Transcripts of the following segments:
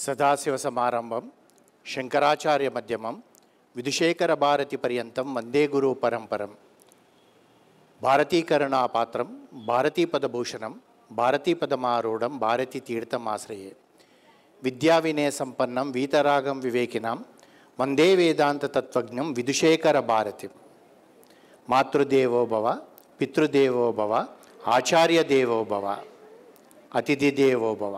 సదాశివసమారంభం శంకరాచార్య మధ్యమం విధుశేఖర భారతి పర్యంతం వందే గురు పరంపరం. భారతీకరణాపాత్రం భారతీపదభూషణం భారతీపదమారూఢం భారతీ తీర్థమాశ్రయే. విద్యా వినయ సంపన్నం వీతరాగం వివేకినాం వందే వేదాంత తత్వజ్ఞం విధుశేఖర భారతి. మాతృదేవో భవ, పితృదేవో భవ, ఆచార్య దేవో భవ, అతిథి దేవో భవ.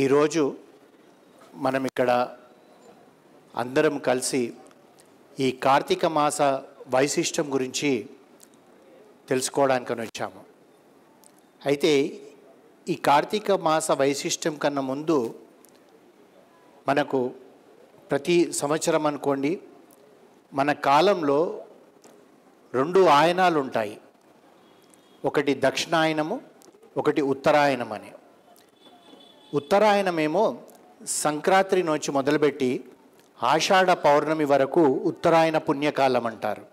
ఈరోజు మనం ఇక్కడ అందరం కలిసి ఈ కార్తీక మాస వైశిష్టం గురించి తెలుసుకోవడానికని వచ్చాము. అయితే ఈ కార్తీక మాస వైశిష్టం కన్నా ముందు మనకు ప్రతి సంవత్సరం అనుకోండి మన కాలంలో రెండు ఆయనాలు ఉంటాయి. ఒకటి దక్షిణాయనము, ఒకటి ఉత్తరాయణం అని. ఉత్తరాయణమేమో సంక్రాంతి నుంచి మొదలుపెట్టి ఆషాఢ పౌర్ణమి వరకు ఉత్తరాయణ పుణ్యకాలం అంటారు.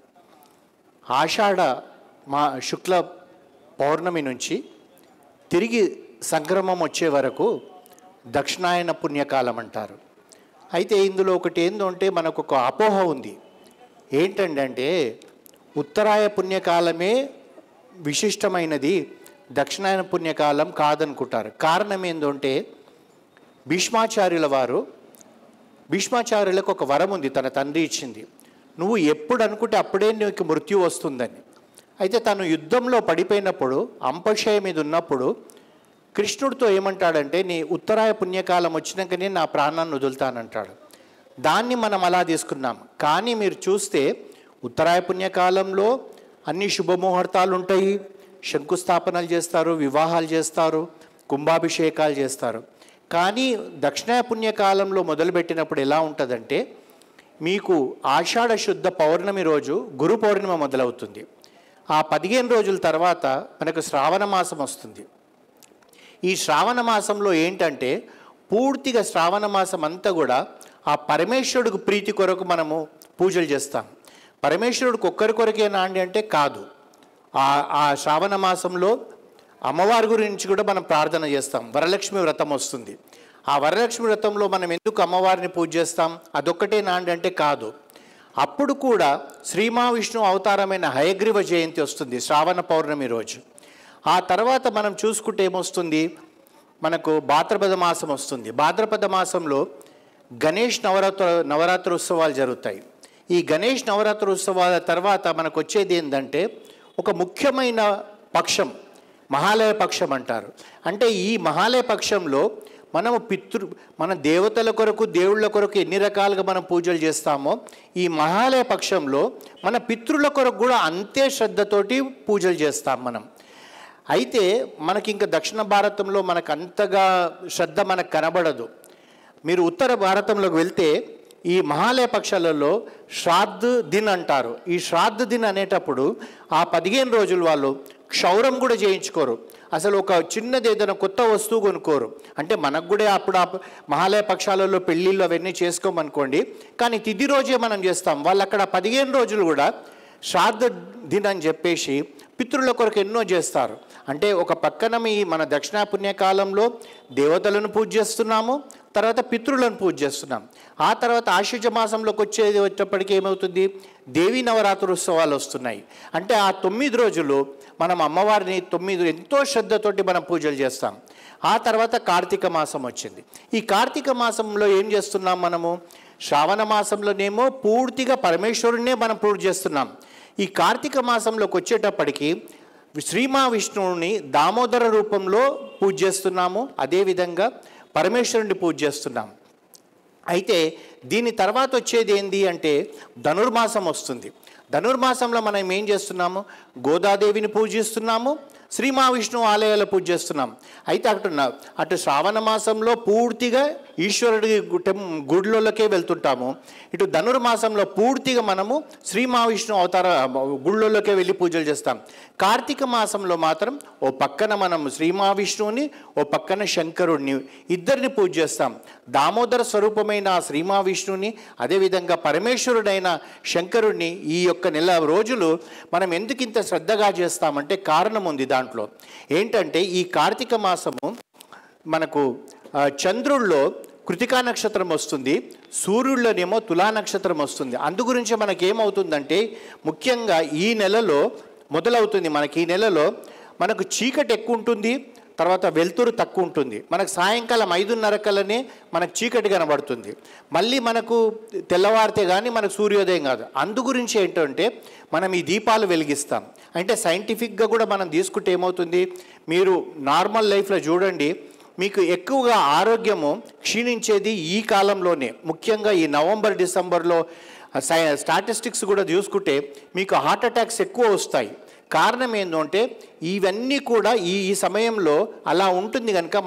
ఆషాఢ శుక్ల పౌర్ణమి నుంచి తిరిగి సంక్రమం వచ్చే వరకు దక్షిణాయన పుణ్యకాలం అంటారు. అయితే ఇందులో ఒకటి ఏంటంటే మనకు ఒక అపోహ ఉంది. ఏంటంటే ఉత్తరాయ పుణ్యకాలమే విశిష్టమైనది, దక్షిణాయన పుణ్యకాలం కాదనుకుంటారు. కారణం ఏంటంటే భీష్మాచార్యులకు ఒక వరం ఉంది, తన తండ్రి ఇచ్చింది. నువ్వు ఎప్పుడు అనుకుంటే అప్పుడే నీకు మృత్యు వస్తుందని. అయితే తను యుద్ధంలో పడిపోయినప్పుడు అంపశయ మీద ఉన్నప్పుడు కృష్ణుడితో ఏమంటాడంటే, నీ ఉత్తరాయ పుణ్యకాలం వచ్చినాకనే నా ప్రాణాన్ని వదులుతానంటాడు. దాన్ని మనం అలా తీసుకున్నాం. కానీ మీరు చూస్తే ఉత్తరాయ పుణ్యకాలంలో అన్ని శుభముహూర్తాలు ఉంటాయి, శంకుస్థాపనలు చేస్తారు, వివాహాలు చేస్తారు, కుంభాభిషేకాలు చేస్తారు. కానీ దక్షిణాయ పుణ్యకాలంలో మొదలుపెట్టినప్పుడు ఎలా ఉంటుందంటే, మీకు ఆషాఢ శుద్ధ పౌర్ణమి రోజు గురు పౌర్ణిమ మొదలవుతుంది. ఆ 15 రోజుల తర్వాత మనకు శ్రావణ మాసం వస్తుంది. ఈ శ్రావణ మాసంలో ఏంటంటే పూర్తిగా శ్రావణ మాసం అంతా కూడా ఆ పరమేశ్వరుడికి ప్రీతి కొరకు మనము పూజలు చేస్తాం. పరమేశ్వరుడికి ఒక్కరి కొరకేనా అండి అంటే కాదు. ఆ శ్రావణ మాసంలో అమ్మవారి గురించి కూడా మనం ప్రార్థన చేస్తాం. వరలక్ష్మి వ్రతం వస్తుంది. ఆ వరలక్ష్మి వ్రతంలో మనం ఎందుకు అమ్మవారిని పూజ చేస్తాం? అదొక్కటే నాండి అంటే కాదు. అప్పుడు కూడా శ్రీ మహావిష్ణువు అవతారమైన హయగ్రీవ జయంతి వస్తుంది శ్రావణ పౌర్ణమి రోజు. ఆ తర్వాత మనం చూసుకుంటే ఏమొస్తుంది, మనకు భాద్రపద మాసం వస్తుంది. భాద్రపద మాసంలో గణేష్ నవరాత్రి ఉత్సవాలు జరుగుతాయి. ఈ గణేష్ నవరాత్రి ఉత్సవాల తర్వాత మనకు వచ్చేది ఏంటంటే ఒక ముఖ్యమైన పక్షం, మహాలయ పక్షం అంటారు. అంటే ఈ మహాలయ పక్షంలో మనము మన దేవతల కొరకు, దేవుళ్ళ కొరకు ఎన్ని రకాలుగా మనం పూజలు చేస్తామో, ఈ మహాలయ పక్షంలో మన పితృల కొరకు కూడా అంతే శ్రద్ధతోటి పూజలు చేస్తాం మనం. అయితే మనకి ఇంకా దక్షిణ భారతంలో మనకు అంతగా శ్రద్ధ మనకు కనబడదు. మీరు ఉత్తర భారతంలోకి వెళ్తే ఈ మహాలయ పక్షాలలో శ్రాద్ధ దిన్ అంటారు. ఈ శ్రాద్ధ దిన్ అనేటప్పుడు ఆ 15 రోజులు వాళ్ళు క్షౌరం కూడా చేయించుకోరు. అసలు ఒక చిన్నది ఏదైనా కొత్త వస్తువు కొనుక్కోరు. అంటే మనకు కూడా అప్పుడు ఆ మహాలయ పక్షాలలో పెళ్ళిళ్ళు అవన్నీ చేసుకోమనుకోండి, కానీ తిథి రోజే మనం చేస్తాం. వాళ్ళు అక్కడ 15 రోజులు కూడా శ్రాద్ధ దిన్ అని చెప్పేసి పితృల కొరకు ఎన్నో చేస్తారు. అంటే ఒక పక్కన మన దక్షిణ పుణ్యకాలంలో దేవతలను పూజ చేస్తున్నాము, తర్వాత పితృలను పూజ చేస్తున్నాం. ఆ తర్వాత ఆశ్వజ మాసంలోకి వచ్చేటప్పటికి ఏమవుతుంది, దేవీ నవరాత్రి ఉత్సవాలు వస్తున్నాయి. అంటే ఆ 9 రోజులు మనం అమ్మవారిని 9 ఎంతో శ్రద్ధతోటి మనం పూజలు చేస్తాం. ఆ తర్వాత కార్తీక మాసం వచ్చింది. ఈ కార్తీక మాసంలో ఏం చేస్తున్నాం మనము, శ్రావణ మాసంలోనేమో పూర్తిగా పరమేశ్వరుడినే మనం పూజ చేస్తున్నాం. ఈ కార్తీక మాసంలోకి వచ్చేటప్పటికి శ్రీ మహావిష్ణువుని దామోదర రూపంలో పూజ చేస్తున్నాము, అదేవిధంగా పరమేశ్వరుడిని పూజ చేస్తున్నాం. అయితే దీని తర్వాత వచ్చేది ఏంటి అంటే ధనుర్మాసం వస్తుంది. ధనుర్మాసంలో మనం ఏం చేస్తున్నాము, గోదాదేవిని పూజిస్తున్నాము, శ్రీ మహావిష్ణువు ఆలయాలు పూజ చేస్తున్నాం. అయితే అటు శ్రావణ మాసంలో పూర్తిగా ఈశ్వరుడి గుడిలోకే వెళ్తుంటాము. ఇటు ధనుర్మాసంలో పూర్తిగా మనము శ్రీ మహావిష్ణువు అవతార గుళ్ళలోకే వెళ్ళి పూజలు చేస్తాం. కార్తీక మాసంలో మాత్రం ఓ పక్కన మనం శ్రీ మహావిష్ణువుని, ఓ పక్కన శంకరుడిని ఇద్దరిని పూజ చేస్తాం. దామోదర స్వరూపమైన శ్రీ మహావిష్ణువుని, అదేవిధంగా పరమేశ్వరుడైన శంకరుడిని ఈ యొక్క నెల రోజులు మనం ఎందుకు ఇంత శ్రద్ధగా చేస్తామంటే కారణం ఉంది. దాంట్లో. ఏంటంటే ఈ కార్తీక మాసము మనకు చంద్రుల్లో కృతికా నక్షత్రం వస్తుంది, సూర్యుల్లోనేమో తులా నక్షత్రం వస్తుంది. అందు గురించి మనకేమవుతుందంటే ముఖ్యంగా ఈ నెలలో మొదలవుతుంది. మనకి ఈ నెలలో మనకు చీకటి ఎక్కువ ఉంటుంది, తర్వాత వెలుతురు తక్కువ ఉంటుంది. మనకు సాయంకాలం 5:30 కల్లానే మనకు చీకటి కనబడుతుంది. మళ్ళీ మనకు తెల్లవారితే కానీ మనకు సూర్యోదయం కాదు. అందు గురించి ఏంటంటే మనం ఈ దీపాలు వెలిగిస్తాం. అంటే సైంటిఫిక్గా కూడా మనం తీసుకుంటే ఏమవుతుంది, మీరు నార్మల్ లైఫ్లో చూడండి, మీకు ఎక్కువగా ఆరోగ్యము క్షీణించేది ఈ కాలంలోనే. ముఖ్యంగా ఈ నవంబర్ డిసెంబర్లో స్టాటిస్టిక్స్ కూడా చూసుకుంటే మీకు హార్ట్ అటాక్స్ ఎక్కువ వస్తాయి. కారణం ఏంటంటే ఇవన్నీ కూడా ఈ సమయంలో అలా ఉంటుంది కనుక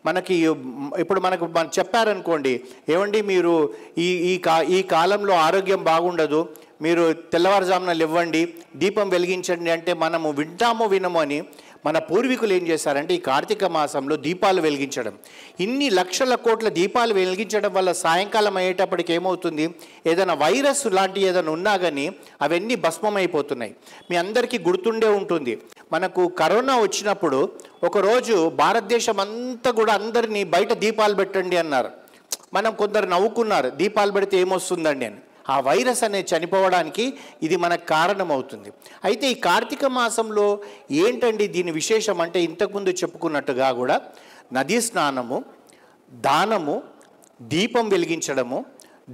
మనకి ఇప్పుడు మనకు చెప్పారనుకోండి, ఏమండి మీరు ఈ కాలంలో ఆరోగ్యం బాగుండదు, మీరు తెల్లవారుజామున లేవ్వండి, దీపం వెలిగించండి అంటే మనము వింటామో వినమో అని మన పూర్వీకులు ఏం చేశారంటే ఈ కార్తీక మాసంలో దీపాలు వెలిగించడం, ఇన్ని లక్షల కోట్ల దీపాలు వెలిగించడం వల్ల సాయంకాలం అయ్యేటప్పటికి ఏమవుతుంది, ఏదైనా వైరస్ లాంటి ఏదైనా ఉన్నా కానీ అవన్నీ భస్మమైపోతున్నాయి. మీ అందరికీ గుర్తుండే ఉంటుంది, మనకు కరోనా వచ్చినప్పుడు ఒకరోజు భారతదేశం అంతా కూడా అందరినీ బయట దీపాలు పెట్టండి అన్నారు. మనం కొందరు నవ్వుకున్నారు, దీపాలు పెడితే ఏమొస్తుందండి అని. ఆ వైరస్ అనేది చనిపోవడానికి ఇది మనకు కారణమవుతుంది. అయితే ఈ కార్తీక మాసంలో ఏంటండి దీని విశేషం అంటే ఇంతకుముందు చెప్పుకున్నట్టుగా కూడా నదీ స్నానము, దానము, దీపం వెలిగించడము,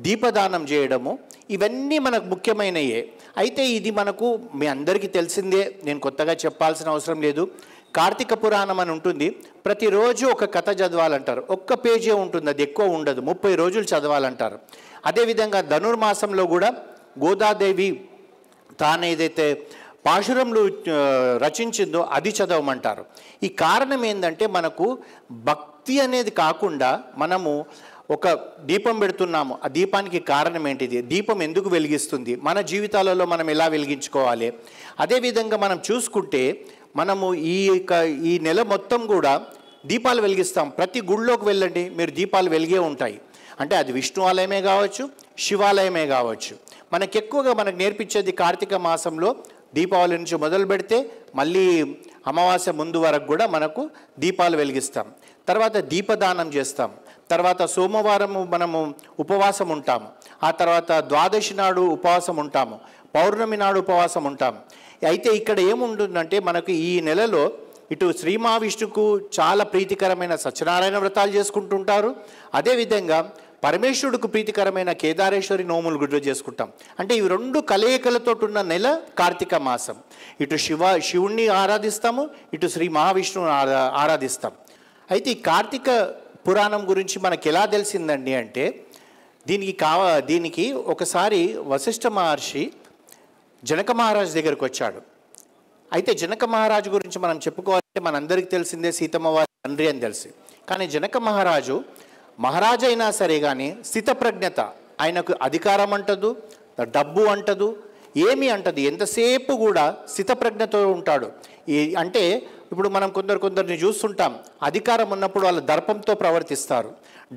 దీపదానం చేయడము, ఇవన్నీ మనకు ముఖ్యమైనయే. అయితే ఇది మనకు మీ అందరికీ తెలిసిందే, నేను కొత్తగా చెప్పాల్సిన అవసరం లేదు. కార్తీక పురాణం అని ఉంటుంది, ప్రతిరోజు ఒక కథ చదవాలంటారు. ఒక్క పేజీ ఉంటుంది, అది ఎక్కువ ఉండదు, 30 రోజులు చదవాలంటారు. అదేవిధంగా ధనుర్మాసంలో కూడా గోదాదేవి తాను ఏదైతే పాశురంలో రచించిందో అది చదవమంటారు. ఈ కారణం ఏంటంటే మనకు భక్తి అనేది కాకుండా మనము ఒక దీపం పెడుతున్నాము, ఆ దీపానికి కారణం ఏంటిది, దీపం ఎందుకు వెలిగిస్తుంది, మన జీవితాలలో మనం ఎలా వెలిగించుకోవాలి. అదేవిధంగా మనం చూసుకుంటే మనము ఈ నెల మొత్తం కూడా దీపాలు వెలిగిస్తాం. ప్రతి గుళ్ళోకి వెళ్ళండి, మీరు దీపాలు వెలిగే ఉంటాయి. అంటే అది విష్ణు ఆలయమే కావచ్చు, శివాలయమే కావచ్చు. మనకు ఎక్కువగా మనకు నేర్పించేది కార్తీక మాసంలో దీపావళి నుంచి మొదలు పెడితే మళ్ళీ అమావాస్య ముందు వరకు కూడా మనకు దీపాలు వెలిగిస్తాం. తర్వాత దీపదానం చేస్తాం. తర్వాత సోమవారం మనము ఉపవాసం ఉంటాము. ఆ తర్వాత ద్వాదశి నాడు ఉపవాసం ఉంటాము, పౌర్ణమి నాడు ఉపవాసం ఉంటాము. అయితే ఇక్కడ ఏముంటుందంటే మనకు ఈ నెలలో ఇటు శ్రీ మహావిష్ణుకు చాలా ప్రీతికరమైన సత్యనారాయణ వ్రతాలు చేసుకుంటుంటారు. అదేవిధంగా పరమేశ్వరుడికి ప్రీతికరమైన కేదారేశ్వరి నోములు గుడ్డ చేసుకుంటాం. అంటే ఇవి రెండు కలయికలతో ఉన్న నెల కార్తీక మాసం. ఇటు శివుణ్ణి ఆరాధిస్తాము, ఇటు శ్రీ మహావిష్ణువుని ఆరాధిస్తాం. అయితే ఈ కార్తీక పురాణం గురించి మనకు ఎలా తెలిసిందండి అంటే దీనికి ఒకసారి వశిష్ఠ మహర్షి జనక మహారాజు దగ్గరికి వచ్చాడు. అయితే జనక మహారాజు గురించి మనం చెప్పుకోవాలంటే మనందరికీ తెలిసిందే సీతమ్మ వారి తండ్రి అని తెలిసి. కానీ జనక మహారాజు అయినా సరే కానీ స్థితప్రజ్ఞత, ఆయనకు అధికారం అంటదు, డబ్బు అంటదు, ఏమీ అంటదు, ఎంతసేపు కూడా స్థితప్రజ్ఞతో ఉంటాడు. అంటే ఇప్పుడు మనం కొందరిని చూస్తుంటాం, అధికారం ఉన్నప్పుడు వాళ్ళు దర్పంతో ప్రవర్తిస్తారు,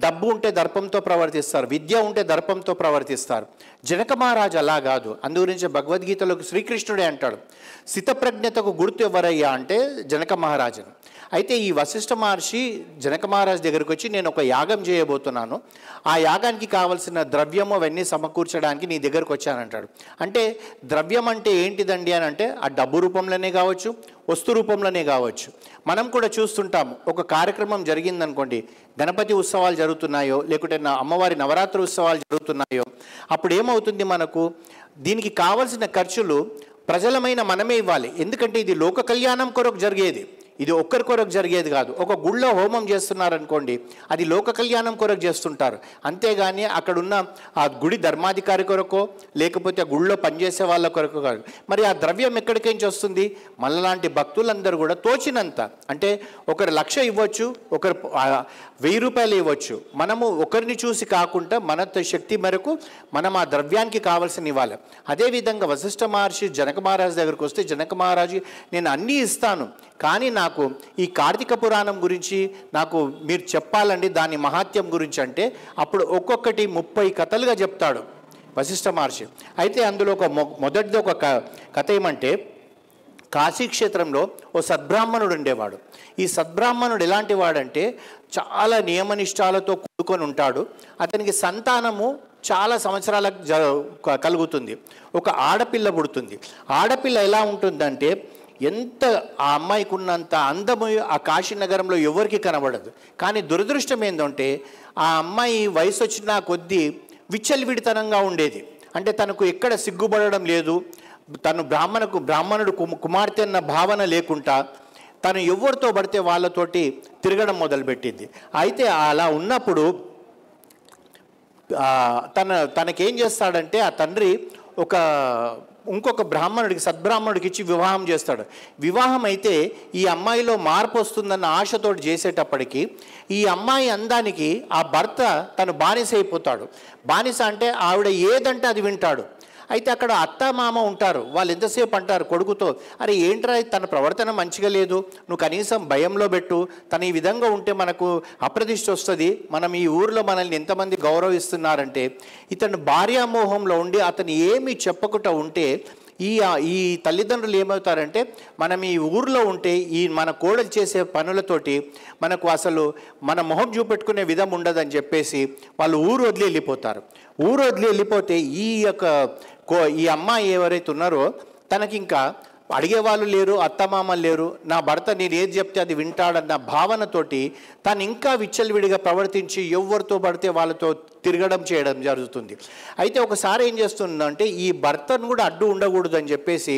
డబ్బు ఉంటే దర్పంతో ప్రవర్తిస్తారు, విద్య ఉంటే దర్పంతో ప్రవర్తిస్తారు. జనక మహారాజు అలా కాదు. అందుగురించి భగవద్గీతలో శ్రీకృష్ణుడే అంటాడు, స్థితప్రజ్ఞతకు గుర్తు ఎవరయ్యా అంటే జనక మహారాజు. అయితే ఈ వశిష్ఠ మహర్షి జనక మహారాజు దగ్గరికి వచ్చి నేను ఒక యాగం చేయబోతున్నాను, ఆ యాగానికి కావలసిన ద్రవ్యము అవన్నీ సమకూర్చడానికి నీ దగ్గరకు వచ్చానంటాడు. అంటే ద్రవ్యం అంటే ఏంటిదండి అని అంటే ఆ డబ్బు రూపంలోనే కావచ్చు, వస్తు రూపంలోనే కావచ్చు. మనం కూడా చూస్తుంటాము, ఒక కార్యక్రమం జరిగిందనుకోండి, గణపతి ఉత్సవాలు జరుగుతున్నాయో లేకుంటే అమ్మవారి నవరాత్రి ఉత్సవాలు జరుగుతున్నాయో, అప్పుడు ఏమవుతుంది, మనకు దీనికి కావలసిన ఖర్చులు ప్రజలమైన మనమే ఇవ్వాలి. ఎందుకంటే ఇది లోక కళ్యాణం కొరకు జరిగేది, ఇది ఒక్కరి కొరకు జరిగేది కాదు. ఒక గుళ్ళో హోమం చేస్తున్నారనుకోండి, అది లోక కళ్యాణం కొరకు చేస్తుంటారు, అంతేగాని అక్కడున్న ఆ గుడి ధర్మాధికారి కొరకో లేకపోతే ఆ గుళ్ళో పనిచేసే వాళ్ళ కొరకు కాదు. మరి ఆ ద్రవ్యం ఎక్కడికేంచి వస్తుంది, మనలాంటి భక్తులందరూ కూడా తోచినంత, అంటే ఒకరు 1,00,000 ఇవ్వచ్చు, ఒకరు 1000 రూపాయలు ఇవ్వచ్చు. మనము ఒకరిని చూసి కాకుండా మన శక్తి మేరకు మనం ఆ ద్రవ్యానికి కావాల్సిన ఇవ్వాలి. అదేవిధంగా వశిష్ఠ మహర్షి జనక మహారాజు దగ్గరకు వస్తే జనక మహారాజు నేను అన్నీ ఇస్తాను, కానీ నాకు ఈ కార్తీక పురాణం గురించి నాకు మీరు చెప్పాలండి, దాని మహాత్యం గురించి అంటే అప్పుడు ఒక్కొక్కటి 30 కథలుగా చెప్తాడు వశిష్ఠ మహర్షి. అయితే అందులో మొదటిది ఒక కథ ఏమంటే, కాశీక్షేత్రంలో ఓ సద్బ్రాహ్మణుడు ఉండేవాడు. ఈ సద్బ్రాహ్మణుడు ఎలాంటి వాడంటే చాలా నియమనిష్టాలతో కూడుకొని ఉంటాడు. అతనికి సంతానము చాలా సంవత్సరాలకు కలుగుతుంది. ఒక ఆడపిల్ల పుడుతుంది. ఆడపిల్ల ఎలా ఉంటుందంటే ఎంత ఆ అమ్మాయికి ఉన్నంత అందము ఆ కాశీనగరంలో ఎవరికి కనబడదు. కానీ దురదృష్టం ఏంటంటే ఆ అమ్మాయి వయసు వచ్చిన కొద్దీ విచ్చలవిడితనంగా ఉండేది. అంటే తనకు ఎక్కడ సిగ్గుపడడం లేదు, తను బ్రాహ్మణుడు కుమార్తె అన్న భావన లేకుండా తను ఎవరితో పడితే వాళ్ళతోటి తిరగడం మొదలుపెట్టింది. అయితే అలా ఉన్నప్పుడు తనకేం చేస్తాడంటే ఆ తండ్రి ఇంకొక బ్రాహ్మణుడికి సద్బ్రాహ్మణుడికి ఇచ్చి వివాహం చేస్తాడు. వివాహం అయితే ఈ అమ్మాయిలో మార్పు వస్తుందన్న ఆశతోటి చేసేటప్పటికి ఈ అమ్మాయి అందానికి ఆ భర్త తను బానిస అయిపోతాడు. బానిస అంటే ఆవిడ ఏదంటే అది వింటాడు. అయితే అక్కడ అత్త మామ ఉంటారు. వాళ్ళు ఎంతసేపు అంటారు కొడుకుతో, అరే ఏంట్రా తన ప్రవర్తన మంచిగా లేదు, నువ్వు కనీసం భయంలో పెట్టు, తను ఈ విధంగా ఉంటే మనకు అప్రతిష్ట వస్తుంది, మనం ఈ ఊరిలో మనల్ని ఎంతమంది గౌరవిస్తున్నారంటే ఇతను భార్యామోహంలో ఉండి అతను ఏమీ చెప్పకుండా ఉంటే ఈ తల్లిదండ్రులు ఏమవుతారంటే మనం ఈ ఊరిలో ఉంటే ఈ మన కోడలు చేసే పనులతోటి మనకు అసలు మన మొహం చూపెట్టుకునే విధం ఉండదని చెప్పేసి వాళ్ళు ఊరు వదిలి వెళ్ళిపోతారు. ఊరు వదిలి వెళ్ళిపోతే ఈ అమ్మాయి ఎవరైతే ఉన్నారో తనకి ఇంకా అడిగేవాళ్ళు లేరు, అత్తమామలు లేరు, నా భర్త నేను ఏది చెప్తే అది వింటాడన్న భావనతోటి తను ఇంకా విచ్చలవిడిగా ప్రవర్తించి ఎవరితో పడితే వాళ్ళతో తిరగడం చేయడం జరుగుతుంది. అయితే ఒకసారి ఏం చేస్తుందంటే ఈ భర్తను కూడా అడ్డు ఉండకూడదు అని చెప్పేసి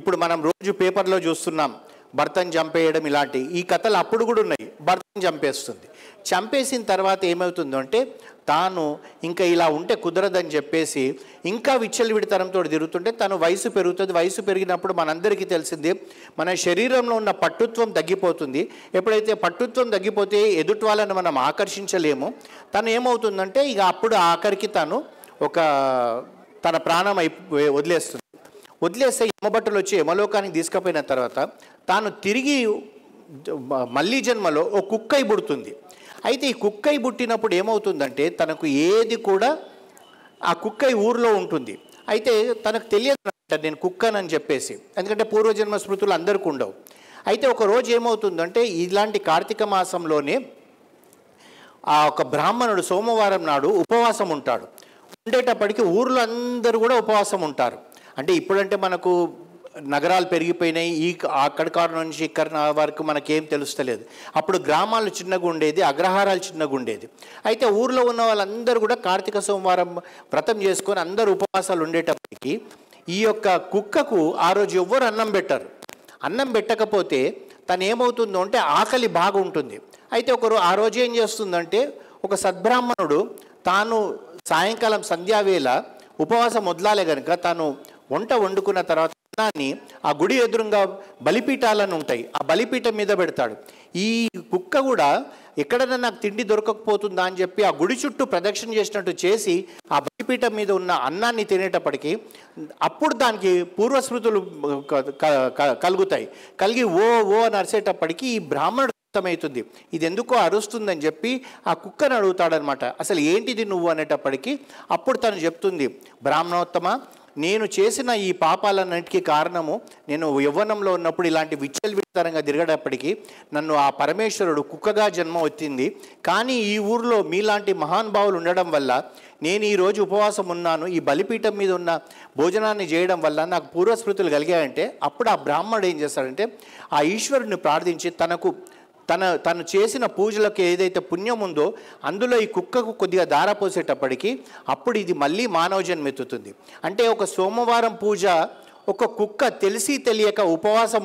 ఇప్పుడు మనం రోజు పేపర్లో చూస్తున్నాం భర్తను చంపేయడం, ఇలాంటి ఈ కథలు అప్పుడు కూడా ఉన్నాయి. భర్తను చంపేస్తుంది. చంపేసిన తర్వాత ఏమవుతుందంటే తాను ఇంకా ఇలా ఉంటే కుదరదని చెప్పేసి ఇంకా విచ్చలవిడితనంతో తిరుగుతుంటే తను వయసు పెరుగుతుంది. వయసు పెరిగినప్పుడు మనందరికీ తెలిసింది మన శరీరంలో ఉన్న పట్టుత్వం తగ్గిపోతుంది. ఎప్పుడైతే పట్టుత్వం తగ్గిపోతే ఎదుటి వాళ్ళని మనం ఆకర్షించలేము. తను ఏమవుతుందంటే ఇక అప్పుడు ఆఖరికి తన ప్రాణం వదిలేస్తుంది. వదిలేస్తే యమభట్టులు వచ్చి యమలోకానికి తీసుకుపోయిన తర్వాత తాను తిరిగి మళ్ళీ జన్మలో ఓ కుక్కై పుడుతుంది. అయితే ఈ కుక్కై పుట్టినప్పుడు ఏమవుతుందంటే తనకు ఏది కూడా ఆ కుక్కై ఊరిలో ఉంటుంది. అయితే తనకు తెలియదు నేను కుక్కనని చెప్పేసి, ఎందుకంటే పూర్వజన్మ స్మృతులు అందరికీ ఉండవు. అయితే ఒక రోజు ఏమవుతుందంటే ఇలాంటి కార్తీక మాసంలోనే ఆ ఒక బ్రాహ్మణుడు సోమవారం నాడు ఉపవాసం ఉంటాడు. ఉండేటప్పటికి ఊర్లో అందరూ కూడా ఉపవాసం ఉంటారు. అంటే ఇప్పుడంటే మనకు నగరాలు పెరిగిపోయినాయి, అక్కడి కారణం నుంచి ఇక్కడ వరకు మనకేం తెలుస్తలేదు. అప్పుడు గ్రామాలు చిన్నగా ఉండేది, అగ్రహారాలు చిన్నగా ఉండేది. అయితే ఊర్లో ఉన్న వాళ్ళందరూ కూడా కార్తీక సోమవారం వ్రతం చేసుకొని అందరూ ఉపవాసాలు ఉండేటప్పటికి ఈ యొక్క కుక్కకు ఆ రోజు ఎవ్వరు అన్నం పెట్టరు. అన్నం పెట్టకపోతే తను ఏమవుతుందో అంటే ఆకలి బాగా ఉంటుంది. అయితే ఆ రోజు ఏం చేస్తుందంటే ఒక సద్బ్రాహ్మణుడు తాను సాయంకాలం సంధ్యావేళ ఉపవాసం వదలాలే కనుక తాను వంట వండుకున్న తర్వాత అన్నాన్ని ఆ గుడి ఎదురుగా బలిపీఠాలను ఉంటాయి, ఆ బలిపీఠం మీద పెడతాడు. ఈ కుక్క కూడా ఎక్కడైనా నాకు తిండి దొరకకపోతుందా అని చెప్పి ఆ గుడి చుట్టూ ప్రదక్షిణ చేసినట్టు చేసి ఆ బలిపీఠం మీద ఉన్న అన్నాన్ని తినేటప్పటికి అప్పుడు దానికి పూర్వస్మృతులు కలుగుతాయి. కలిగి ఓ నరిసేటప్పటికి ఈ బ్రాహ్మణుడు అర్థమవుతుంది ఇది ఎందుకో అరుస్తుందని చెప్పి ఆ కుక్కను అడుగుతాడనమాట. అసలు ఏంటిది నువ్వు అనేటప్పటికీ అప్పుడు తను చెప్తుంది, బ్రాహ్మణోత్తమ నేను చేసిన ఈ పాపాలన్నిటికీ కారణము నేను యవ్వనంలో ఉన్నప్పుడు ఇలాంటి విచ్చలవిడితనంగా తిరగడప్పటికీ నన్ను ఆ పరమేశ్వరుడు కుక్కగా జన్మ వచ్చింది. కానీ ఈ ఊరిలో మీలాంటి మహానుభావులు ఉండడం వల్ల నేను ఈరోజు ఉపవాసం ఉన్నాను. ఈ బలిపీఠం మీద ఉన్న భోజనాన్ని చేయడం వల్ల నాకు పూర్వస్మృతులు కలిగాయంటే అప్పుడు ఆ బ్రాహ్మణుడు ఏం చేస్తాడంటే ఆ ఈశ్వరుడిని ప్రార్థించి తను చేసిన పూజలకు ఏదైతే పుణ్యం ఉందో అందులో ఈ కుక్కకు కొద్దిగా దారపోసేటప్పటికి అప్పుడు ఇది మళ్ళీ మానవ జన్మెత్తుతుంది. అంటే ఒక సోమవారం పూజ ఒక కుక్క తెలిసి తెలియక ఉపవాసం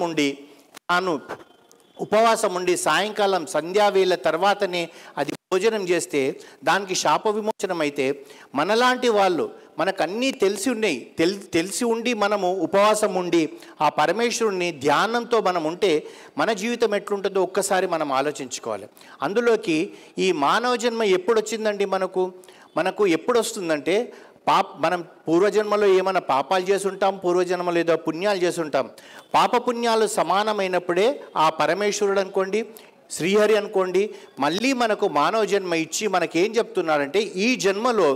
ఉండి సాయంకాలం సంధ్యావేళ తర్వాతనే అది భోజనం చేస్తే దానికి శాప విమోచనం అయితే మనలాంటి వాళ్ళు మనకన్నీ తెలిసి ఉండి మనము ఉపవాసం ఉండి ఆ పరమేశ్వరుణ్ణి ధ్యానంతో మనం ఉంటే మన జీవితం ఎట్లుంటుందో ఒక్కసారి మనం ఆలోచించుకోవాలి. అందులోకి ఈ మానవ జన్మ ఎప్పుడు వచ్చిందండి మనకు ఎప్పుడు వస్తుందంటే మనం పూర్వజన్మలో ఏమైనా పాపాలు చేసి ఉంటాం, పూర్వజన్మలో ఏదో పుణ్యాలు చేసి ఉంటాం. పాపపుణ్యాలు సమానమైనప్పుడే ఆ పరమేశ్వరుడు అనుకోండి, శ్రీహరి అనుకోండి, మళ్ళీ మనకు మానవ జన్మ ఇచ్చి మనకేం చెప్తున్నారంటే ఈ జన్మలో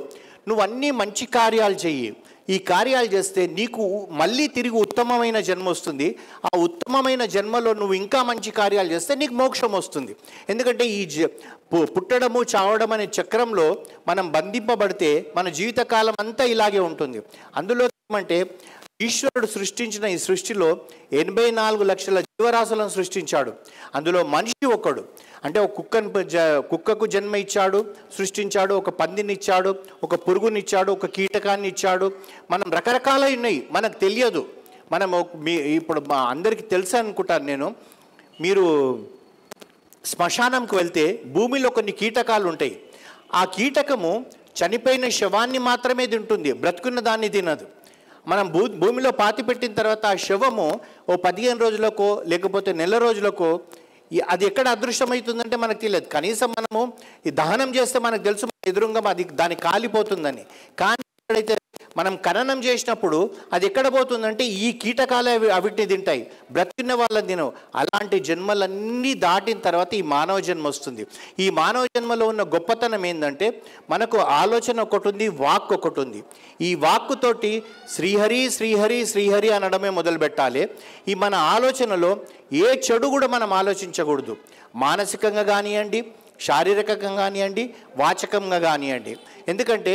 నువ్వు అన్నీ మంచి కార్యాలు చెయ్యి, ఈ కార్యాలు చేస్తే నీకు మళ్ళీ తిరిగి ఉత్తమమైన జన్మ వస్తుంది. ఆ ఉత్తమమైన జన్మలో నువ్వు ఇంకా మంచి కార్యాలు చేస్తే నీకు మోక్షం వస్తుంది. ఎందుకంటే ఈ పుట్టడము చావడం అనే చక్రంలో మనం బంధింపబడితే మన జీవితకాలం అంతా ఇలాగే ఉంటుంది. అందులో ఏమంటే ఈశ్వరుడు సృష్టించిన ఈ సృష్టిలో 84 లక్షల జీవరాశులను సృష్టించాడు. అందులో మనిషి ఒకడు. అంటే ఒక కుక్కకు జన్మ ఇచ్చాడు, సృష్టించాడు, ఒక పందిని ఇచ్చాడు, ఒక పురుగుని ఇచ్చాడు, ఒక కీటకాన్ని ఇచ్చాడు. మనం రకరకాల ఉన్నాయి, మనకు తెలియదు. మనం ఇప్పుడు మా అందరికీ తెలుసు అనుకుంటాను నేను. మీరు శ్మశానంకు వెళ్తే భూమిలో కొన్ని కీటకాలు ఉంటాయి. ఆ కీటకము చనిపోయిన శవాన్ని మాత్రమే తింటుంది, బ్రతుకున్న దాన్ని తినదు. మనం భూమిలో పాతి పెట్టిన తర్వాత ఆ శవము ఓ 15 రోజులకో లేకపోతే నెల రోజులకో అది ఎక్కడ అదృశ్యమవుతుందంటే మనకు తెలియదు. కనీసం మనము ఈ దహనం చేస్తే మనకు తెలుసు ఎదురుగా అది దాన్ని కాలిపోతుందని. కానీ ఎక్కడైతే మనం ఖననం చేసినప్పుడు అది ఎక్కడ పోతుందంటే ఈ కీటకాలే అవిటిని తింటాయి, బ్రతికిన వాళ్ళని తినవు. అలాంటి జన్మలన్నీ దాటిన తర్వాత ఈ మానవ జన్మ వస్తుంది. ఈ మానవ జన్మలో ఉన్న గొప్పతనం ఏంటంటే మనకు ఆలోచన ఒకటి ఉంది, వాక్ ఒకటి ఉంది. ఈ వాక్కుతోటి శ్రీహరి శ్రీహరి శ్రీహరి అనడమే మొదలు పెట్టాలి. ఈ మన ఆలోచనలో ఏ చెడు కూడా మనం ఆలోచించకూడదు. మానసికంగా కానివ్వండి, శారీరకంగా కానివ్వండి, వాచకంగా కానివ్వండి. ఎందుకంటే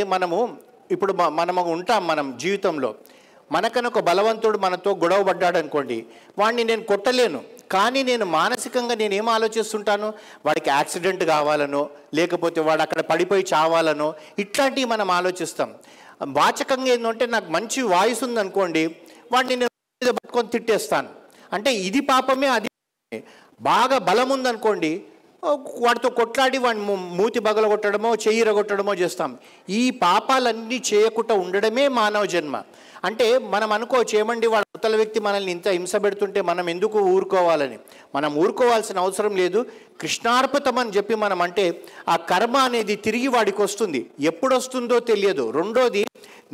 ఇప్పుడు మనము ఉంటాం మనం జీవితంలో. మనకన్నా ఒక బలవంతుడు మనతో గొడవ పడ్డాడు అనుకోండి, వాడిని నేను కొట్టలేను. కానీ నేను మానసికంగా నేనేం ఆలోచిస్తుంటాను, వాడికి యాక్సిడెంట్ కావాలనో లేకపోతే వాడు అక్కడ పడిపోయి చావాలనో ఇట్లాంటివి మనం ఆలోచిస్తాం. వాచకంగా ఏంటంటే నాకు మంచి వాయిస్ ఉందనుకోండి, వాడిని నేను పట్టుకొని తిట్టేస్తాను. అంటే ఇది పాపమే, అది బాగా బలం ఉందనుకోండి వాడితో కొట్లాడి వాడిని మూతి బగలగొట్టడమో చెయ్యిరగొట్టడమో చేస్తాం. ఈ పాపాలన్నీ చేయకుండా ఉండడమే మానవ జన్మ. అంటే మనం అనుకోవచ్చు, ఏమండి వాడు అవతల వ్యక్తి మనల్ని ఇంత హింస పెడుతుంటే మనం ఎందుకు ఊరుకోవాలని. మనం ఊరుకోవాల్సిన అవసరం లేదు. కృష్ణార్పితం అని చెప్పి మనం అంటే ఆ కర్మ అనేది తిరిగి వాడికి వస్తుంది. ఎప్పుడు వస్తుందో తెలియదు. రెండోది,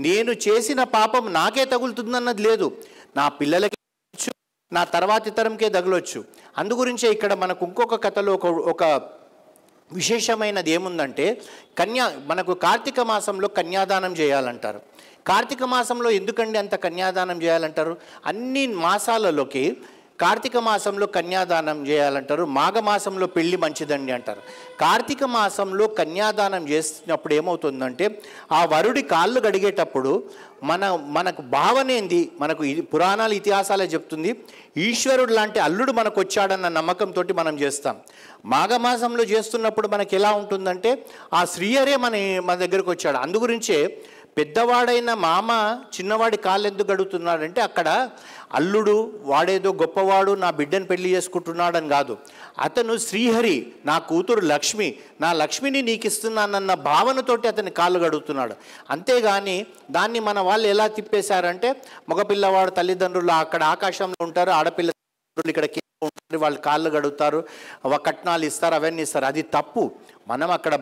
నేను చేసిన పాపం నాకే తగులుతుందన్నది లేదు, నా పిల్లలకి నా తర్వాతి తరంకే తగలొచ్చు. అందుగురించే ఇక్కడ మనకు ఇంకొక కథలో ఒక విశేషమైనది ఏముందంటే మనకు కార్తీక మాసంలో కన్యాదానం చేయాలంటారు. కార్తీక మాసంలో ఎందుకండి అంత కన్యాదానం చేయాలంటారు? అన్ని మాసాలలోకి కార్తీక మాసంలో కన్యాదానం చేయాలంటారు, మాఘమాసంలో పెళ్ళి మంచిదండి అంటారు. కార్తీక మాసంలో కన్యాదానం చేసినప్పుడు ఏమవుతుందంటే ఆ వరుడి కాళ్ళు గడిగేటప్పుడు మనకు భావన ఏంది, మనకు పురాణాలు ఇతిహాసాలే చెప్తుంది, ఈశ్వరుడు లాంటి అల్లుడు మనకు వచ్చాడన్న నమ్మకంతో మనం చేస్తాం. మాఘమాసంలో చేస్తున్నప్పుడు మనకి ఎలా ఉంటుందంటే ఆ శ్రీహరే మన దగ్గరకు వచ్చాడు. అందుగురించే పెద్దవాడైన మామ చిన్నవాడి కాళ్ళు ఎందుకు గడుగుతున్నాడంటే అక్కడ అల్లుడు వాడేదో గొప్పవాడు నా బిడ్డను పెళ్లి చేసుకుంటున్నాడని కాదు, అతను శ్రీహరి, నా కూతురు లక్ష్మి, నా లక్ష్మిని నీకు ఇస్తున్నానన్న భావనతోటి అతని కాళ్ళు గడుగుతున్నాడు. అంతేగాని దాన్ని మన వాళ్ళు ఎలా తిప్పేశారంటే మగపిల్లవాడు తల్లిదండ్రులు అక్కడ ఆకాశంలో ఉంటారు, ఆడపిల్ల ఇక్కడ వాళ్ళు కాళ్ళు గడుగుతారు, కట్నాలు ఇస్తారు, అవన్నీ ఇస్తారు. అది తప్పు. మనం అక్కడ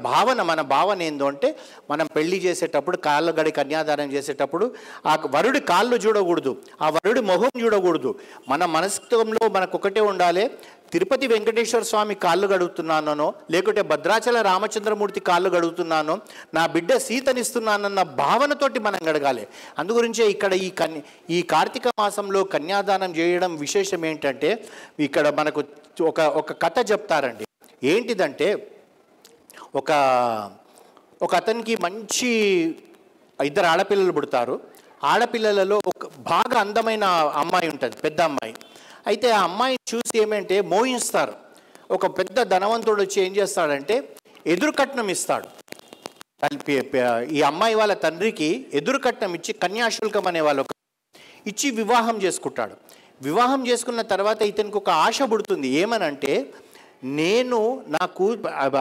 మన భావన ఏందో అంటే మనం పెళ్లి చేసేటప్పుడు కాళ్ళు గడి కన్యాదానం చేసేటప్పుడు ఆ వరుడి కాళ్ళు చూడకూడదు, ఆ వరుడి మొహం చూడకూడదు. మన మనసులో మనకు ఒకటే ఉండాలి, తిరుపతి వెంకటేశ్వర స్వామి కాళ్ళు గడుగుతున్నానో లేకుంటే భద్రాచల రామచంద్రమూర్తి కాళ్ళు గడుగుతున్నానో నా బిడ్డ సీతనిస్తున్నానన్న భావనతోటి మనం గడగాలి. అందుగురించే ఇక్కడ ఈ కార్తీక మాసంలో కన్యాదానం చేయడం విశేషం ఏంటంటే ఇక్కడ మనకు ఒక కథ చెప్తారండి. ఏంటిదంటే ఒక అతనికి మంచి 2 ఆడపిల్లలు పుడతారు. ఆడపిల్లలలో ఒక బాగా అందమైన అమ్మాయి ఉంటుంది, పెద్ద అమ్మాయి. అయితే ఆ అమ్మాయిని చూసి ఏమంటే మోహిస్తారు. ఒక పెద్ద ధనవంతుడు వచ్చి ఏం చేస్తాడంటే ఎదురు కట్నం ఇస్తాడు. ఈ అమ్మాయి వాళ్ళ తండ్రికి ఎదురు కట్నం ఇచ్చి కన్యాశుల్కం అనే వాళ్ళు ఇచ్చి వివాహం చేసుకుంటాడు. వివాహం చేసుకున్న తర్వాత ఇతనికి ఒక ఆశ పుడుతుంది. ఏమనంటే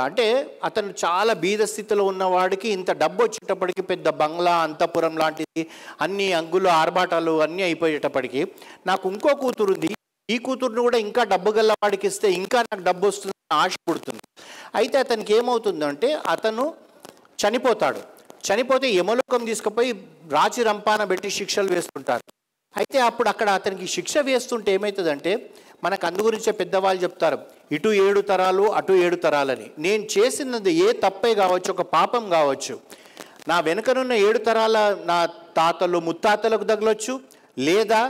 అంటే అతను చాలా బీద స్థితిలో ఉన్నవాడికి ఇంత డబ్బు వచ్చేటప్పటికి పెద్ద బంగ్లా అంతఃపురం లాంటిది అన్ని అంగులు ఆర్భాటాలు అన్నీ అయిపోయేటప్పటికి నాకు ఇంకో కూతురు ఉంది, ఈ కూతురుని కూడా ఇంకా డబ్బు గల్ల వాడికి ఇస్తే ఇంకా నాకు డబ్బు వస్తుందని ఆశ పుడుతుంది. అయితే అతనికి ఏమవుతుందంటే అతను చనిపోతే యమలోకం తీసుకుపోయి రాచి రంపాన పెట్టి శిక్షలు వేస్తుంటారు. అయితే అప్పుడు అక్కడ అతనికి శిక్ష వేస్తుంటే ఏమవుతుందంటే మనకు అందు గురించే పెద్దవాళ్ళు చెప్తారు, ఇటు 7 తరాలు అటు 7 తరాలని. నేను చేసినది ఏ తప్పే కావచ్చు, ఒక పాపం కావచ్చు, నా వెనుకనున్న 7 తరాల నా తాతలు ముత్తాతలకు తగలొచ్చు, లేదా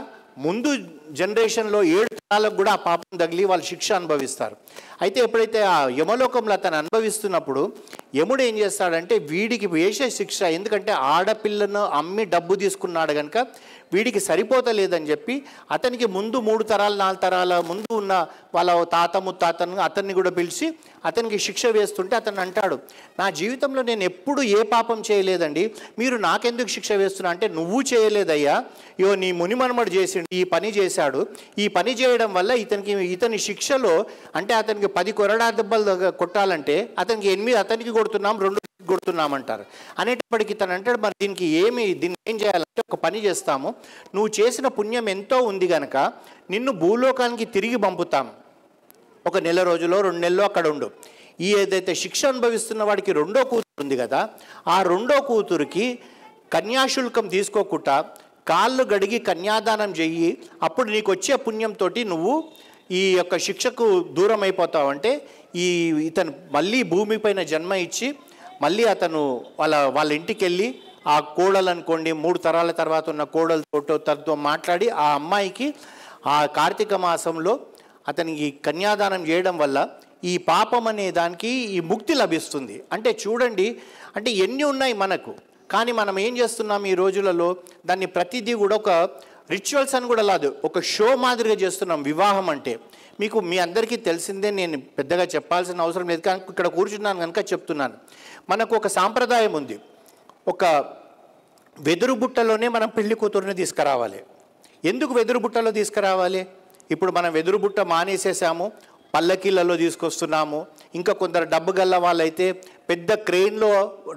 ముందు జనరేషన్లో 7 తరాలకు కూడా ఆ పాపం తగిలి వాళ్ళు శిక్ష అనుభవిస్తారు. అయితే ఎప్పుడైతే ఆ యమలోకంలో అతను అనుభవిస్తున్నప్పుడు యముడు ఏం చేస్తాడంటే వీడికి వేసే శిక్ష, ఎందుకంటే ఆడపిల్లను అమ్మి డబ్బు తీసుకున్నాడు కనుక వీడికి సరిపోతలేదని చెప్పి అతనికి ముందు 3 తరాలు 4 తరాల ముందు ఉన్న వాళ్ళ తాత ముత్తాతను అతన్ని కూడా పిలిచి అతనికి శిక్ష వేస్తుంటే అతను అంటాడు, నా జీవితంలో నేను ఎప్పుడు ఏ పాపం చేయలేదండి, మీరు నాకెందుకు శిక్ష వేస్తున్నా అంటే, నువ్వు చేయలేదయ్యా, నీ మునిమనుమడు చేసిండు, ఈ పని చేశాడు, ఈ పని చేయడం వల్ల ఇతని శిక్షలో అంటే అతనికి 10 కొరడా దెబ్బలు కొట్టాలంటే అతనికి 8 అతనికి కొడుతున్నాం, 2 కొడుతున్నామంటారు. అనేటప్పటికి తను అంటాడు, మరి దీన్ని ఏం చేయాలంటే ఒక పని చేస్తాము, నువ్వు చేసిన పుణ్యం ఎంతో ఉంది కనుక నిన్ను భూలోకానికి తిరిగి పంపుతాం, 1 నెల రోజులో 2 నెలలు అక్కడ ఉండు. ఈ ఏదైతే శిక్ష అనుభవిస్తున్న వాడికి 2వ కూతురు ఉంది కదా, ఆ 2వ కూతురికి కన్యాశుల్కం తీసుకోకుండా కాళ్ళు గడిగి కన్యాదానం చెయ్యి, అప్పుడు నీకు వచ్చే పుణ్యంతో నువ్వు ఈ యొక్క శిక్షకు దూరం అయిపోతావు. అంటే ఇతను మళ్ళీ భూమిపైన జన్మ ఇచ్చి మళ్ళీ అతను వాళ్ళ ఇంటికి వెళ్ళి ఆ కోడలు అనుకోండి 3 తరాల తర్వాత ఉన్న తనతో మాట్లాడి ఆ అమ్మాయికి ఆ కార్తీక మాసంలో అతనికి కన్యాదానం చేయడం వల్ల ఈ పాపం అనే దానికి ఈ ముక్తి లభిస్తుంది. అంటే చూడండి, అంటే ఎన్ని ఉన్నాయి మనకు, కానీ మనం ఏం చేస్తున్నాం ఈ రోజులలో, దాన్ని ప్రతిదీ కూడా ఒక రిచువల్స్ అని కూడా లేదు, ఒక షో మాదిరిగా చేస్తున్నాం. వివాహం అంటే మీకు మీ అందరికీ తెలిసిందే, నేను పెద్దగా చెప్పాల్సిన అవసరం లేదు, కానీ ఇక్కడ కూర్చున్నాను కనుక చెప్తున్నాను. మనకు ఒక సాంప్రదాయం ఉంది, ఒక వెదురు బుట్టలోనే మనం పెళ్లి కూతురుని తీసుకురావాలి. ఎందుకు వెదురు బుట్టలో తీసుకురావాలి? ఇప్పుడు మనం వెదురు బుట్ట మానేసేసాము, పల్లకీలలో తీసుకొస్తున్నాము. ఇంకా కొందరు డబ్బు గల్ల వాళ్ళైతే పెద్ద క్రెయిన్లో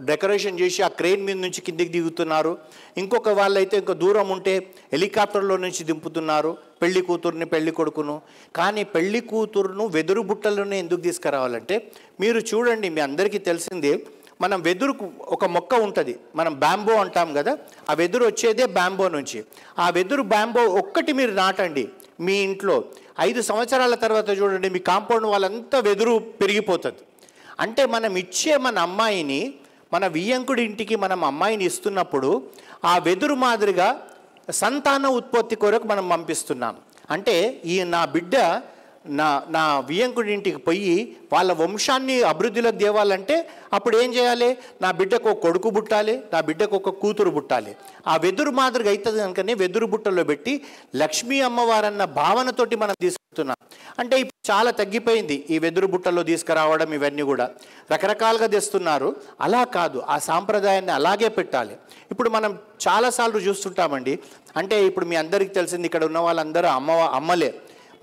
డెకరేషన్ చేసి ఆ క్రెయిన్ మీద నుంచి కిందికి దిగుతున్నారు. ఇంకొక వాళ్ళైతే ఇంకా దూరం ఉంటే హెలికాప్టర్లో నుంచి దింపుతున్నారు పెళ్లి కూతురుని పెళ్లి కొడుకును. కానీ పెళ్లి కూతురును వెదురు బుట్టలోనే ఎందుకు తీసుకురావాలంటే, మీరు చూడండి, మీ అందరికీ తెలిసిందే, మనం వెదురుకు ఒక మొక్క ఉంటుంది, మనం బ్యాంబో అంటాం కదా, ఆ వెదురు వచ్చేదే బ్యాంబో నుంచి. ఆ వెదురు బ్యాంబో ఒక్కటి మీరు నాటండి మీ ఇంట్లో, 5 సంవత్సరాల తర్వాత చూడండి మీ కాంపౌండ్ వాళ్ళంతా వెదురు పెరిగిపోతుంది. అంటే మనం ఇచ్చే మన అమ్మాయిని, మన వియ్యంకుడి ఇంటికి మనం అమ్మాయిని ఇస్తున్నప్పుడు ఆ వెదురు మాదిరిగా సంతాన ఉత్పత్తి కొరకు మనం పంపిస్తున్నాం. అంటే నా బిడ్డ నా వియ్యంకుడి ఇంటికి పోయి వాళ్ళ వంశాన్ని అభివృద్ధిలోకి తేవాలంటే అప్పుడు ఏం చేయాలి, నా బిడ్డకు ఒక కొడుకు పుట్టాలి, నా బిడ్డకు ఒక కూతురు పుట్టాలి. ఆ వెదురు మాదిరిగా అవుతుంది కనుకనే వెదురు బుట్టలో పెట్టి లక్ష్మీ అమ్మవారన్న భావనతోటి మనం తీసుకుంటున్నాం. అంటే ఇప్పుడు చాలా తగ్గిపోయింది ఈ వెదురు బుట్టలో తీసుకురావడం, ఇవన్నీ కూడా రకరకాలుగా తెస్తున్నారు. అలా కాదు, ఆ సాంప్రదాయాన్ని అలాగే పెట్టాలి. ఇప్పుడు మనం చాలాసార్లు చూస్తుంటామండి, అంటే ఇప్పుడు మీ అందరికీ తెలిసింది, ఇక్కడ ఉన్న వాళ్ళందరూ అమ్మలే.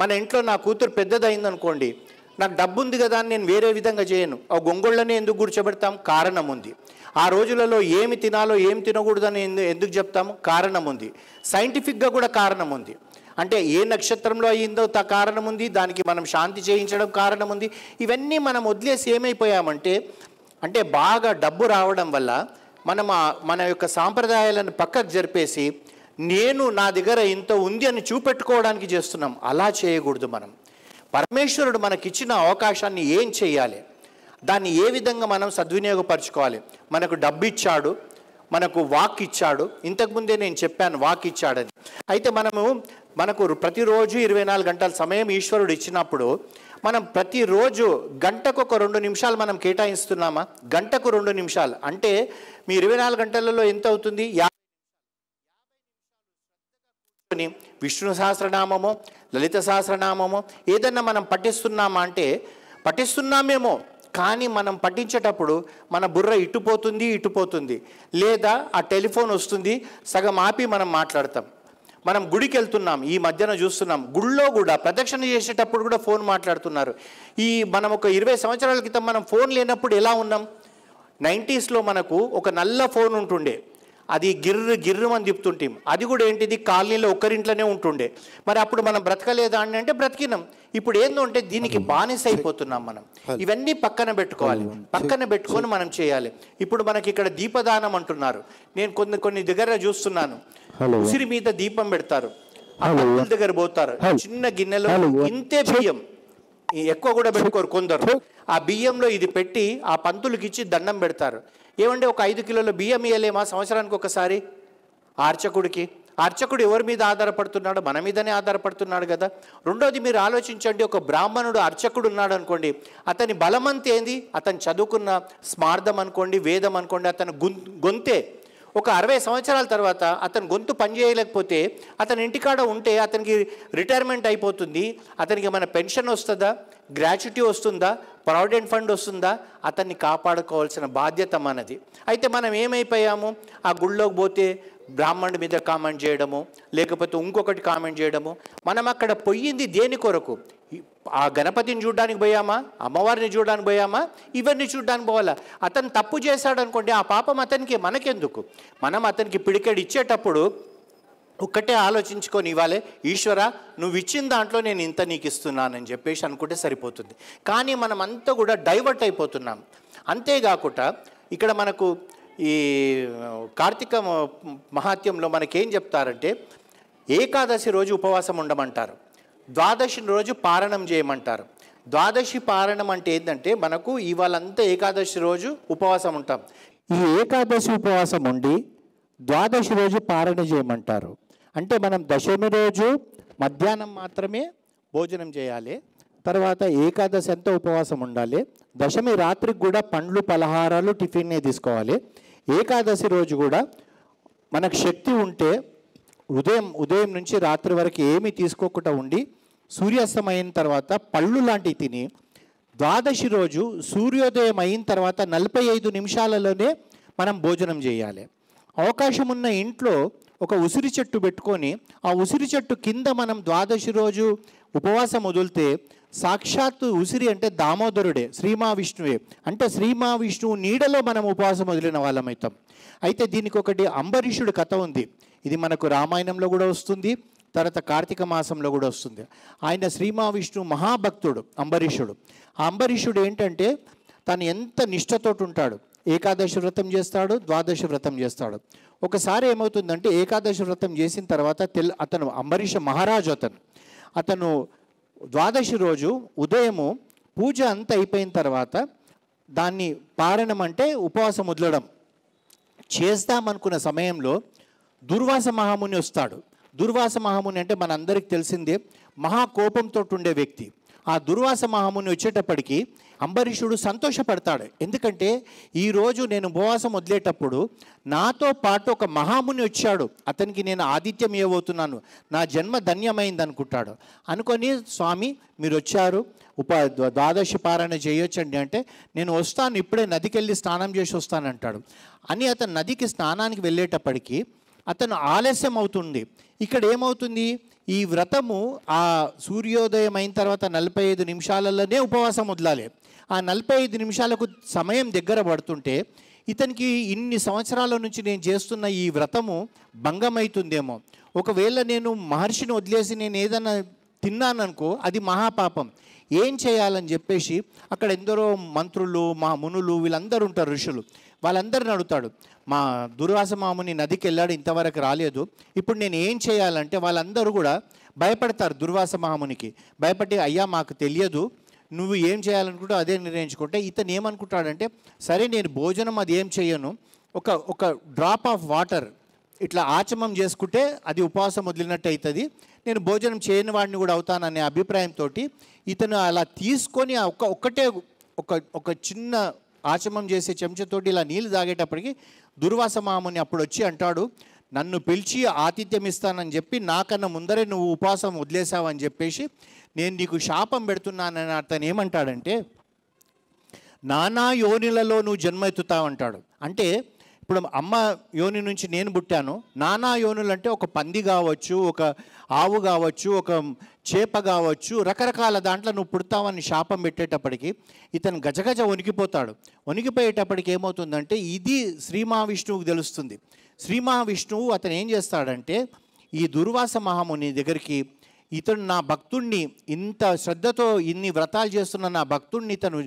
మన ఇంట్లో నా కూతురు పెద్దదైందనుకోండి, నాకు డబ్బు ఉంది కదా అని నేను వేరే విధంగా చేయను, ఆ గొంగళ్ళనే ఎందుకు కూర్చోబెడతాం? కారణం ఉంది. ఆ రోజులలో ఏమి తినాలో ఏమి తినకూడదని ఎందుకు చెప్తాము? కారణం ఉంది. సైంటిఫిక్గా కూడా కారణం ఉంది. అంటే ఏ నక్షత్రంలో అయ్యిందో కారణం ఉంది, దానికి మనం శాంతి చేయించడం కారణం ఉంది. ఇవన్నీ మనం వదిలేసి ఏమైపోయామంటే, అంటే బాగా డబ్బు రావడం వల్ల మన యొక్క సాంప్రదాయాలను పక్కకు జరిపేసి నా దగ్గర ఇంత ఉంది అని చూపెట్టుకోవడానికి చేస్తున్నాం. అలా చేయకూడదు. మనం పరమేశ్వరుడు మనకిచ్చిన అవకాశాన్ని ఏం చేయాలి, దాన్ని ఏ విధంగా మనం సద్వినియోగపరచుకోవాలి. మనకు డబ్బు ఇచ్చాడు, మనకు వాక్ ఇచ్చాడు. ఇంతకుముందే నేను చెప్పాను వాక్ ఇచ్చాడని. అయితే మనకు ప్రతిరోజు 24 గంటల సమయం ఈశ్వరుడు ఇచ్చినప్పుడు మనం ప్రతిరోజు గంటకు ఒక 2 నిమిషాలు మనం కేటాయిస్తున్నామా? గంటకు 2 నిమిషాలు అంటే మీ 24 గంటలలో ఎంత అవుతుంది? విష్ణు సహస్రనామమో లలిత సహస్రనామమో ఏదన్నా మనం పఠిస్తున్నామా అంటే పఠిస్తున్నామేమో, కానీ మనం పఠించేటప్పుడు మన బుర్ర ఇటుపోతుంది, లేదా ఆ టెలిఫోన్ వస్తుంది, సగం ఆపి మనం మాట్లాడతాం. మనం గుడికి వెళ్తున్నాం, ఈ మధ్యన చూస్తున్నాం గుళ్ళో కూడా ప్రదక్షిణ చేసేటప్పుడు కూడా ఫోన్ మాట్లాడుతున్నారు. మనం ఒక 20 సంవత్సరాల క్రితం మనం ఫోన్ లేనప్పుడు ఎలా ఉన్నాం? 90స్లో మనకు ఒక నల్ల ఫోన్ ఉంటుండే, అది గిర్రు అని తిప్పుతుంటాం. అది కూడా ఏంటిది, కాలనీలో ఒక్కరింట్లోనే ఉంటుండే. మరి అప్పుడు మనం బ్రతకలేదా అని అంటే బ్రతికినాం. ఇప్పుడు ఏంటంటే దీనికి బానిస అయిపోతున్నాం మనం. ఇవన్నీ పక్కన పెట్టుకోవాలి, పక్కన పెట్టుకొని మనం చేయాలి. ఇప్పుడు మనకి ఇక్కడ దీపదానం అంటున్నారు. నేను కొన్ని దగ్గర చూస్తున్నాను, ఉసిరి మీద దీపం పెడతారు, ఆ పంతుల దగ్గర పోతారు, చిన్న గిన్నెలో ఇంతే బియ్యం, ఎక్కువ కూడా పెట్టుకోరు కొందరు. ఆ బియ్యంలో ఇది పెట్టి ఆ పంతులకి ఇచ్చి దండం పెడతారు. ఏమంటే ఒక 5 కిలోల బియ్యం ఇవ్వలేమా సంవత్సరానికి ఒకసారి? అర్చకుడికి? అర్చకుడు ఎవరి మీద ఆధారపడుతున్నాడు? మన మీదనే ఆధారపడుతున్నాడు కదా. రెండోది మీరు ఆలోచించండి, ఒక బ్రాహ్మణుడు అర్చకుడు ఉన్నాడు అనుకోండి, అతని బలమంత ఏంది? అతను చదువుకున్న స్మార్థం అనుకోండి, వేదం అనుకోండి, అతను గొంతే. ఒక 60 సంవత్సరాల తర్వాత అతను గొంతు పనిచేయలేకపోతే, అతని ఇంటికాడ ఉంటే అతనికి రిటైర్మెంట్ అయిపోతుంది. అతనికి ఏమైనా పెన్షన్ వస్తుందా? గ్రాట్యుటీ వస్తుందా? ప్రావిడెంట్ ఫండ్ వస్తుందా? అతన్ని కాపాడుకోవాల్సిన బాధ్యత మనది. అయితే మనం ఏమైపోయాము? ఆ గుళ్ళోకి పోతే బ్రాహ్మణుడి మీద కామెంట్ చేయడము, లేకపోతే ఇంకొకటి కామెంట్ చేయడము. మనం అక్కడ పోయింది దేని కొరకు? ఆ గణపతిని చూడడానికి పోయామా? అమ్మవారిని చూడడానికి పోయామా? ఇవన్నీ చూడడానికి పోవాలా? అతను తప్పు చేశాడు అనుకోండి, ఆ పాపం అతనికి, మనకెందుకు? మనం అతనికి పిడికెడు ఇచ్చేటప్పుడు ఒక్కటే ఆలోచించుకొని ఇవ్వాలి, ఈశ్వర నువ్వు ఇచ్చిన దాంట్లో నేను ఇంత నీకు ఇస్తున్నానని చెప్పేసి అనుకుంటే సరిపోతుంది. కానీ మనం అంతా కూడా డైవర్ట్ అయిపోతున్నాం. అంతేకాకుండా ఇక్కడ మనకు ఈ కార్తీక మహాత్యంలో మనకేం చెప్తారంటే, ఏకాదశి రోజు ఉపవాసం ఉండమంటారు, ద్వాదశి రోజు పారణం చేయమంటారు. ద్వాదశి పారణం అంటే ఏంటంటే, మనకు ఇవాళంతా ఏకాదశి రోజు ఉపవాసం ఉంటాం. ఈ ఏకాదశి ఉపవాసం ఉండి ద్వాదశి రోజు పారణ చేయమంటారు. అంటే మనం దశమి రోజు మధ్యాహ్నం మాత్రమే భోజనం చేయాలి, తర్వాత ఏకాదశి అంతా ఉపవాసం ఉండాలి. దశమి రాత్రికి కూడా పండ్లు పలహారాలు టిఫిన్నే తీసుకోవాలి. ఏకాదశి రోజు కూడా మనకు శక్తి ఉంటే ఉదయం నుంచి రాత్రి వరకు ఏమీ తీసుకోకుండా ఉండి సూర్యాస్తమయం తర్వాత పళ్ళు లాంటివి తిని, ద్వాదశి రోజు సూర్యోదయం అయిన తర్వాత 45 నిమిషాలలోనే మనం భోజనం చేయాలి. అవకాశం ఉన్న ఇంట్లో ఒక ఉసిరి చెట్టు పెట్టుకొని, ఆ ఉసిరి చెట్టు కింద మనం ద్వాదశి రోజు ఉపవాసం వదిలితే, సాక్షాత్తు ఉసిరి అంటే దామోదరుడే, శ్రీ మహావిష్ణువే. అంటే శ్రీ మహావిష్ణువు నీడలో మనం ఉపవాసం వదిలిన వాళ్ళమవుతాం. అయితే దీనికి ఒకటి అంబరీషుడి కథ ఉంది. ఇది మనకు రామాయణంలో కూడా వస్తుంది, తర్వాత కార్తీక మాసంలో కూడా వస్తుంది. ఆయన శ్రీ మహావిష్ణువు మహాభక్తుడు అంబరీషుడు. ఆ అంబరీషుడు ఏంటంటే, తను ఎంత నిష్ఠతోటి ఉంటాడు. ఏకాదశి వ్రతం చేస్తాడు, ద్వాదశి వ్రతం చేస్తాడు. ఒకసారి ఏమవుతుందంటే, ఏకాదశి వ్రతం చేసిన తర్వాత అతను అంబరీష మహారాజు అతను ద్వాదశి రోజు ఉదయము పూజ అంతా అయిపోయిన తర్వాత దాన్ని పారణం అంటే ఉపవాసం వదలడం చేస్తామనుకున్న సమయంలో దుర్వాస మహాముని వస్తాడు. దుర్వాస మహాముని అంటే మనందరికీ తెలిసిందే, మహాకోపంతో ఉండే వ్యక్తి. ఆ దుర్వాస మహాముని వచ్చేటప్పటికి అంబరీషుడు సంతోషపడతాడు. ఎందుకంటే ఈరోజు నేను ఉపవాసం వదిలేటప్పుడు నాతో పాటు ఒక మహాముని వచ్చాడు, అతనికి నేను ఆతిథ్యం ఇవ్వబోతున్నాను, నా జన్మ ధన్యమైంది అనుకుంటాడు. అనుకొని, స్వామి మీరు వచ్చారు, ద్వాదశి పారాయణ చేయొచ్చండి అంటే, నేను వస్తాను, ఇప్పుడే నదికి వెళ్ళి స్నానం చేసి వస్తానంటాడు. అని అతను నదికి స్నానానికి వెళ్ళేటప్పటికి అతను ఆలస్యం అవుతుంది. ఇక్కడ ఏమవుతుంది, ఈ వ్రతము ఆ సూర్యోదయం అయిన తర్వాత 45 నిమిషాలలోనే ఉపవాసం వదలాలి. ఆ 45 నిమిషాలకు సమయం దగ్గర పడుతుంటే ఇతనికి ఇన్ని సంవత్సరాల నుంచి నేను చేస్తున్న ఈ వ్రతము భంగమవుతుందేమో, ఒకవేళ నేను మహర్షిని వదిలేసి నేను ఏదైనా తిన్నాననుకో అది మహాపాపం, ఏం చేయాలని చెప్పేసి అక్కడ ఎందరో మంత్రులు, మా మునులు, వీళ్ళందరూ ఉంటారు, ఋషులు, వాళ్ళందరిని అడుగుతాడు. మా దుర్వాస మాముని నదికి వెళ్ళాడు, ఇంతవరకు రాలేదు, ఇప్పుడు నేను ఏం చేయాలంటే వాళ్ళందరూ కూడా భయపడతారు దుర్వాస మహామునికి. భయపడి, అయ్యా మాకు తెలియదు, నువ్వు ఏం చేయాలనుకుంటా అదే నిర్ణయించుకుంటే, ఇతను ఏమనుకుంటాడంటే, సరే నేను భోజనం అది ఏం చేయను, ఒక డ్రాప్ ఆఫ్ వాటర్ ఇట్లా ఆచమం చేసుకుంటే అది ఉపవాసం వదిలినట్టు అవుతుంది, నేను భోజనం చేయని వాడిని కూడా అవుతాననే అభిప్రాయంతో ఇతను అలా తీసుకొని ఒక చిన్న ఆచమం చేసే చెంచాతోటి ఇలా నీళ్ళు తాగేటప్పటికి దుర్వాస మాముని అప్పుడు వచ్చి అంటాడు, నన్ను పిలిచి ఆతిథ్యం ఇస్తానని చెప్పి నాకన్నా ముందరే నువ్వు ఉపవాసం వదిలేసావని చెప్పేసి నేను నీకు శాపం పెడుతున్నానని అతను ఏమంటాడంటే, నానా యోనిలలో నువ్వు జన్మ ఎత్తుతావంటాడు. అంటే ఇప్పుడు అమ్మ యోని నుంచి నేను పుట్టాను, నానా యోనులు అంటే ఒక పంది కావచ్చు, ఒక ఆవు కావచ్చు, ఒక చేప కావచ్చు, రకరకాల దాంట్లో నువ్వు పుడతావని శాపం పెట్టేటప్పటికి ఇతను గజగజ వణికిపోతాడు. వణికిపోయేటప్పటికి ఏమవుతుందంటే, ఇది శ్రీ మహావిష్ణువుకు తెలుస్తుంది. శ్రీ మహావిష్ణువు అతను ఏం చేస్తాడంటే, ఈ దుర్వాస మహాముని దగ్గరికి, ఇతను నా భక్తుణ్ణి ఇంత శ్రద్ధతో ఇన్ని వ్రతాలు చేస్తున్న నా భక్తుణ్ణి ఇతను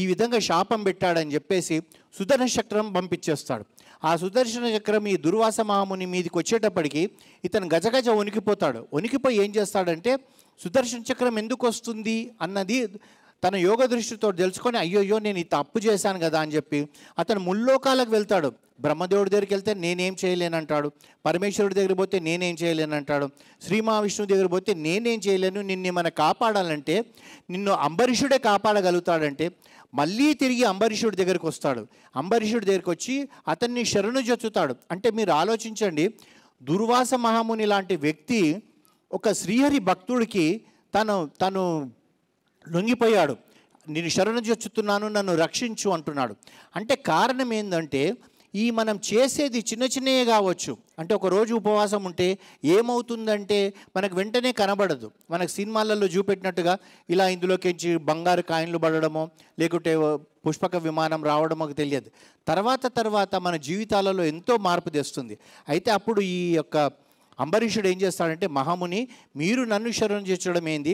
ఈ విధంగా శాపం పెట్టాడని చెప్పేసి సుదర్శన చక్రం పంపించేస్తాడు. ఆ సుదర్శన చక్రం ఈ దుర్వాస మహాముని మీదకి వచ్చేటప్పటికి ఇతను గజగజ వణికిపోతాడు. వణికిపోయి ఏం చేస్తాడంటే, సుదర్శన చక్రం ఎందుకు వస్తుంది అన్నది తన యోగ దృష్టితో తెలుసుకొని అయ్యోయ్యో నేను ఈ తప్పు చేశాను కదా అని చెప్పి అతను ముల్లోకాలకు వెళ్తాడు. బ్రహ్మదేవుడి దగ్గరికి వెళ్తే నేనేం చేయలేనంటాడు, పరమేశ్వరుడి దగ్గరికి పోతే నేనేం చేయలేనంటాడు, శ్రీ మహావిష్ణువు దగ్గర పోతే నేనేం చేయలేను, నిన్నేమైనా కాపాడాలంటే నిన్ను అంబరీషుడే కాపాడగలుగుతాడంటే మళ్ళీ తిరిగి అంబరీషుడి దగ్గరికి వస్తాడు. అంబరీషుడి దగ్గరికి వచ్చి అతన్ని శరణు జొచ్చుతాడు. అంటే మీరు ఆలోచించండి, దుర్వాస మహాముని లాంటి వ్యక్తి ఒక శ్రీహరి భక్తుడికి తను లొంగిపోయాడు. నేను శరణు జొచ్చుతున్నాను, నన్ను రక్షించు అంటున్నాడు. అంటే కారణం ఏంటంటే ఈ మనం చేసేది చిన్న చిన్నయే కావచ్చు. అంటే ఒక రోజు ఉపవాసం ఉంటే ఏమవుతుందంటే మనకు వెంటనే కనబడదు. మనకు సినిమాలలో చూపెట్టినట్టుగా ఇలా ఇందులోకించి బంగారు కాయిన్లు పడడమో లేకుంటే పుష్పక విమానం రావడమో తెలియదు. తర్వాత మన జీవితాలలో ఎంతో మార్పు తెస్తుంది. అయితే అప్పుడు ఈ యొక్క అంబరీషుడు ఏం చేస్తాడంటే, మహాముని మీరు నన్ను శరణు చేర్చడం ఏంది,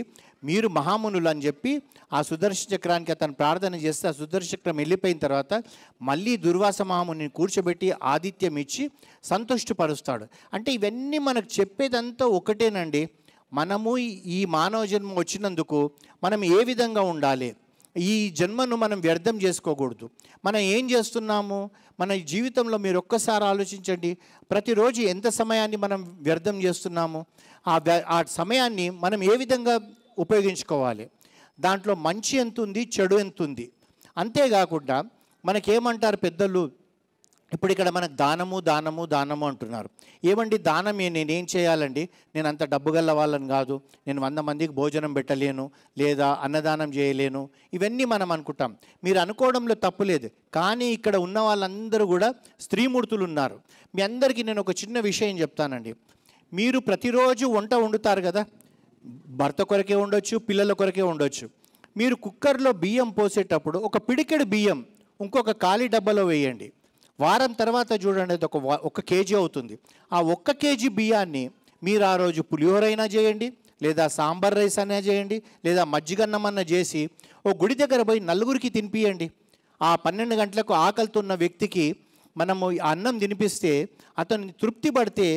మీరు మహామునులు అని చెప్పి ఆ సుదర్శన చక్రానికి అతను ప్రార్థన చేస్తే ఆ సుదర్శన చక్రం వెళ్ళిపోయిన తర్వాత మళ్ళీ దుర్వాస మహాముని కూర్చోబెట్టి ఆతిథ్యం ఇచ్చి సంతుష్టిపరుస్తాడు. అంటే ఇవన్నీ మనకు చెప్పేదంతా ఒకటేనండి. మనము ఈ మానవ జన్మ వచ్చినందుకు మనం ఏ విధంగా ఉండాలి, ఈ జన్మను మనం వ్యర్థం చేసుకోకూడదు. మనం ఏం చేస్తున్నాము మన జీవితంలో మీరు ఒక్కసారి ఆలోచించండి. ప్రతిరోజు ఎంత సమయాన్ని మనం వ్యర్థం చేస్తున్నాము, ఆ సమయాన్ని మనం ఏ విధంగా ఉపయోగించుకోవాలి, దాంట్లో మంచి ఎంత ఉంది, చెడు ఎంత ఉంది. అంతేకాకుండా మనకేమంటారు పెద్దలు, ఇప్పుడు ఇక్కడ మనకు దానము అంటున్నారు. ఏమండి దానం నేనేం చేయాలండి, నేను అంత డబ్బు గల్ల వాళ్ళని కాదు, నేను 100 మందికి భోజనం పెట్టలేను లేదా అన్నదానం చేయలేను, ఇవన్నీ మనం అనుకుంటాం. మీరు అనుకోవడంలో తప్పు లేదు. కానీ ఇక్కడ ఉన్న వాళ్ళందరూ కూడా స్త్రీమూర్తులు ఉన్నారు. మీ అందరికీ నేను ఒక చిన్న విషయం చెప్తానండి. మీరు ప్రతిరోజు వంట వండుతారు కదా, భర్త కొరకే ఉండొచ్చు, పిల్లల కొరకే ఉండొచ్చు. మీరు కుక్కర్లో బియ్యం పోసేటప్పుడు ఒక పిడికెడు బియ్యం ఇంకొక ఖాళీ డబ్బాలో వేయండి. వారం తర్వాత చూడండి అది ఒక కేజీ అవుతుంది. ఆ 1 కేజీ బియ్యాన్ని మీరు ఆ రోజు పులిహోర అయినా చేయండి, లేదా సాంబార్ రైస్ అయినా చేయండి, లేదా మజ్జిగన్నమన్నా చేసి ఓ గుడి దగ్గర పోయి నలుగురికి తినిపియండి. ఆ 12 గంటలకు ఆకలితున్న వ్యక్తికి మనము అన్నం తినిపిస్తే అతను తృప్తి పడితే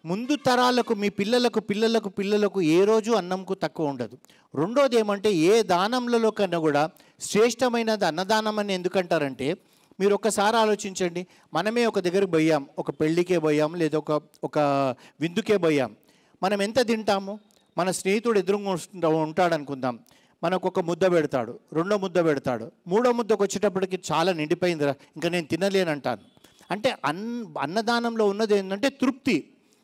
ముందు తరాలకు మీ పిల్లలకు ఏ రోజు అన్నంకు తక్కువ ఉండదు. రెండోది ఏమంటే, ఏ దానంలో కన్నా కూడా శ్రేష్టమైనది అన్నదానం అని ఎందుకంటారంటే, మీరు ఒక్కసారి ఆలోచించండి. మనమే ఒక దగ్గరికి పోయాం, ఒక పెళ్ళికే పోయాం లేదా ఒక విందుకే పోయాం. మనం ఎంత తింటాము? మన స్నేహితుడు ఎదురుగా ఉంటాడు అనుకుందాం, మనకు ఒక ముద్ద పెడతాడు, 2వ ముద్ద పెడతాడు, 3వ ముద్దకు వచ్చేటప్పటికి చాలా నిండిపోయిందిరా ఇంకా నేను తినలేనంటాను. అంటే అన్నదానంలో ఉన్నది ఏంటంటే తృప్తి,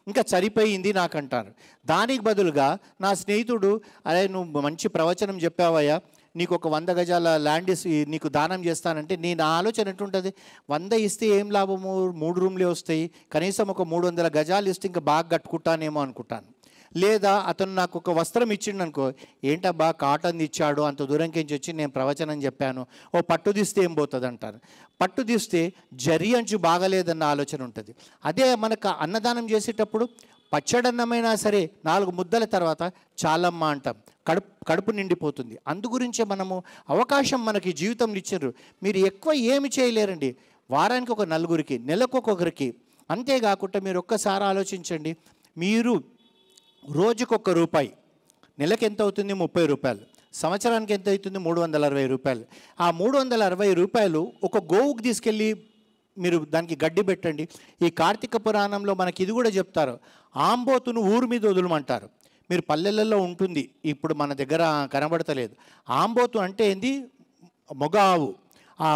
ఇంకా సరిపోయింది నాకు అంటారు. దానికి బదులుగా నా స్నేహితుడు, అరే నువ్వు మంచి ప్రవచనం చెప్పావయ్యా, నీకు ఒక 100 గజాల ల్యాండ్ నీకు దానం చేస్తానంటే నేను ఆలోచన ఎట్టుంటుంది, 100 ఇస్తే ఏం లాభము, 3 రూమ్లే వస్తాయి, కనీసం ఒక 300 గజాలు ఇస్తే ఇంకా బాగా కట్టుకుంటానేమో అనుకుంటాను. లేదా అతను నాకు ఒక వస్త్రం ఇచ్చిండు అనుకో, ఏంటబ్బా కాటన్ ఇచ్చాడు, అంత దూరంకించి వచ్చి నేను ప్రవచనం చెప్పాను, ఓ పట్టు తీస్తే ఏం పోతుంది అంటారు. పట్టు తీస్తే జరి అంచు బాగలేదన్న ఆలోచన ఉంటుంది. అదే మనకు అన్నదానం చేసేటప్పుడు పచ్చడన్నమైనా సరే 4 ముద్దల తర్వాత చాలమ్మ అంటాం, కడుపు నిండిపోతుంది. అందుగురించే మనము అవకాశం మనకి జీవితంలో ఇచ్చారు. మీరు ఎక్కువ ఏమి చేయలేరండి, వారానికి ఒక 4గురికి, నెలకు ఒక్కొక్కరికి. అంతేకాకుండా మీరు ఒక్కసారి ఆలోచించండి, మీరు రోజుకు ₹1, నెలకు ఎంత అవుతుంది? 30 రూపాయలు, సంవత్సరానికి ఎంత అవుతుంది? 360 రూపాయలు. ఆ 360 రూపాయలు ఒక గోవుకు తీసుకెళ్ళి మీరు దానికి గడ్డి పెట్టండి. ఈ కార్తీక పురాణంలో మనకి ఇది కూడా చెప్తారు, ఆంబోతును ఊరు మీద వదులమంటారు. మీరు పల్లెలలో ఉంటుంది, ఇప్పుడు మన దగ్గర కనబడతలేదు. ఆంబోతు అంటే ఏంది? మొగ ఆవు. ఆ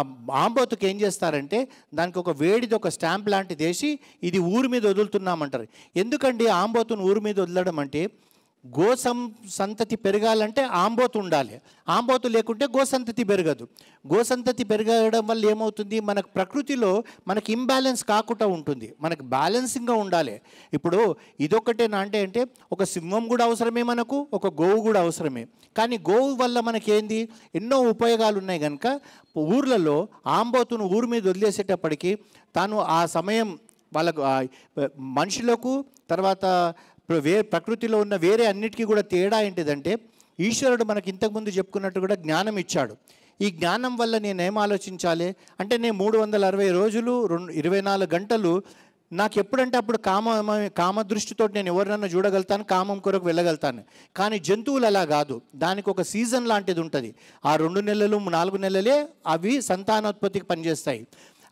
ఆంబోతుకి ఏం చేస్తారంటే దానికి ఒక వేడిది ఒక స్టాంప్ లాంటిది వేసి ఇది ఊరి మీద వదులుతున్నామంటారు. ఎందుకండి ఆంబోతును ఊరి మీద వదలడం అంటే, సంతతి పెరగాలంటే ఆంబోతు ఉండాలి, ఆంబోతు లేకుంటే గోసంతతి పెరగదు. గోసంతతి పెరగడం వల్ల ఏమవుతుంది, మనకు ప్రకృతిలో మనకి ఇంబ్యాలెన్స్ కాకుండా ఉంటుంది, మనకు బ్యాలెన్సింగ్గా ఉండాలి. ఇప్పుడు ఇదొక్కటేనా అంటే ఒక సింహం కూడా అవసరమే, మనకు ఒక గోవు కూడా అవసరమే. కానీ గోవు వల్ల మనకేంది, ఎన్నో ఉపయోగాలు ఉన్నాయి. కనుక ఊర్లలో ఆంబోతును ఊరి మీద వదిలేసేటప్పటికి తాను ఆ సమయం వాళ్ళకు మనుషులకు తర్వాత ప్రకృతిలో ఉన్న వేరే అన్నిటికీ కూడా తేడా ఏంటిదంటే, ఈశ్వరుడు మనకి ఇంతకుముందు చెప్పుకున్నట్టు కూడా జ్ఞానం ఇచ్చాడు. ఈ జ్ఞానం వల్ల నేనేం ఆలోచించాలి అంటే, నేను 360 రోజులు 24 గంటలు నాకు ఎప్పుడంటే అప్పుడు కామదృష్టితో నేను ఎవరినన్నా చూడగలుగుతాను, కామం కొరకు వెళ్ళగలుగుతాను. కానీ జంతువులు అలా కాదు, దానికి ఒక సీజన్ లాంటిది ఉంటుంది. ఆ 2 నెలలు 4 నెలలే అవి సంతానోత్పత్తికి పనిచేస్తాయి.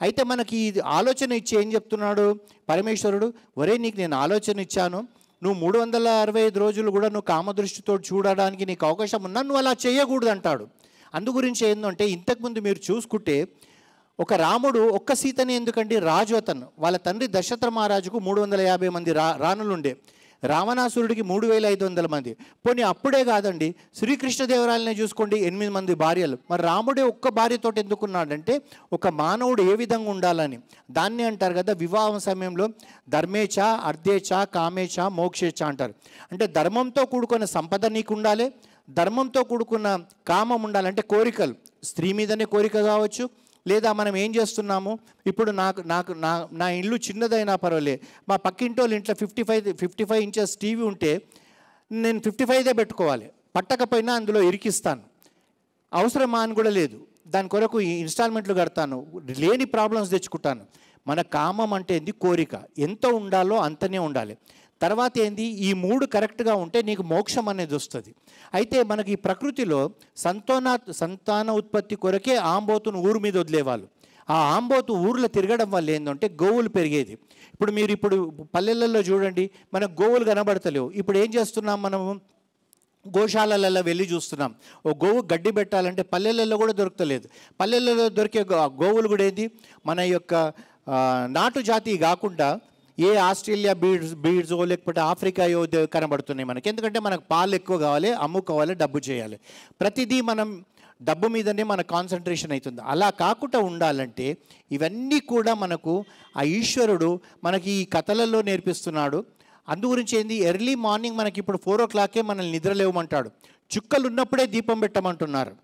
అయితే మనకి ఈ ఆలోచన ఇచ్చి ఏం చెప్తున్నాడు పరమేశ్వరుడు, ఒరే నీకు నేను ఆలోచన ఇచ్చాను, నువ్వు 365 రోజులు కూడా నువ్వు కామదృష్టితో చూడడానికి నీకు అవకాశం ఉన్నా నువ్వు అలా చేయకూడదు అంటాడు. అందుగురించి ఏంటంటే ఇంతకుముందు మీరు చూసుకుంటే ఒక రాముడు ఒక్క సీతని ఎందుకండి, రాజు అతను, వాళ్ళ తండ్రి దశరథ మహారాజుకు 350 మంది రాణులుండే, రావణాసురుడికి 3500 మంది. పోనీ అప్పుడే కాదండి, శ్రీకృష్ణదేవరాయలనే చూసుకోండి 8 మంది భార్యలు. మరి రాముడే ఒక్క భార్యతో ఎందుకున్నాడంటే ఒక మానవుడు ఏ విధంగా ఉండాలని. దాన్ని అంటారు కదా వివాహం సమయంలో ధర్మేచ అర్ధేచ కామేచ మోక్షేచ అంటారు. అంటే ధర్మంతో కూడుకున్న సంపద నీకు ఉండాలి, ధర్మంతో కూడుకున్న కామం ఉండాలంటే కోరికలు, స్త్రీ మీదనే కోరిక కావచ్చు, లేదా మనం ఏం చేస్తున్నాము ఇప్పుడు నా ఇల్లు చిన్నదైనా పర్వాలే, మా పక్కింటి వాళ్ళ ఇంట్లో 55 ఇంచెస్ టీవీ ఉంటే నేను 55దే పెట్టుకోవాలి, పట్టకపోయినా అందులో ఇరికిస్తాను, అవసరమా అని కూడా లేదు, దాని కొరకు ఇన్స్టాల్మెంట్లు కడతాను, లేని ప్రాబ్లమ్స్ తెచ్చుకుంటాను. మన కామం అంటే ఏంది, కోరిక ఎంత ఉండాలో అంతనే ఉండాలి. తర్వాత ఏంది, ఈ 3 కరెక్ట్గా ఉంటే నీకు మోక్షం అనేది వస్తుంది. అయితే మనకి ఈ ప్రకృతిలో సంతాన ఉత్పత్తి కొరకే ఆంబోతును ఊరు మీద వదిలేవాళ్ళు. ఆ ఆంబోతు ఊర్లో తిరగడం వల్ల ఏంటంటే గోవులు పెరిగేది. ఇప్పుడు పల్లెలలో చూడండి మనకు గోవులు కనబడతలేవు. ఇప్పుడు ఏం చేస్తున్నాం మనము, గోశాలలలో వెళ్ళి చూస్తున్నాం. ఓ గోవు గడ్డి పెట్టాలంటే పల్లెలలో కూడా దొరకలేదు. పల్లెలలో దొరికే గోవులు కూడా ఏంది మన యొక్క నాటు జాతి కాకుండా ఏ ఆస్ట్రేలియా బీడ్స్ లేకపోతే ఆఫ్రికాయో కనబడుతున్నాయి మనకి. ఎందుకంటే మనకు పాలు ఎక్కువ కావాలి, అమ్ముకోవాలి, డబ్బు చేయాలి, ప్రతిదీ మనం డబ్బు మీదనే మన కాన్సన్ట్రేషన్ అవుతుంది. అలా కాకుండా ఉండాలంటే ఇవన్నీ కూడా మనకు ఆ ఈశ్వరుడు మనకి ఈ కథలలో నేర్పిస్తున్నాడు. అందుగురించి ఏంది, ఎర్లీ మార్నింగ్ మనకి ఇప్పుడు 4 o'clockకే మనల్ని నిద్రలేవమంటాడు. చుక్కలు ఉన్నప్పుడే దీపం పెట్టమంటున్నారు.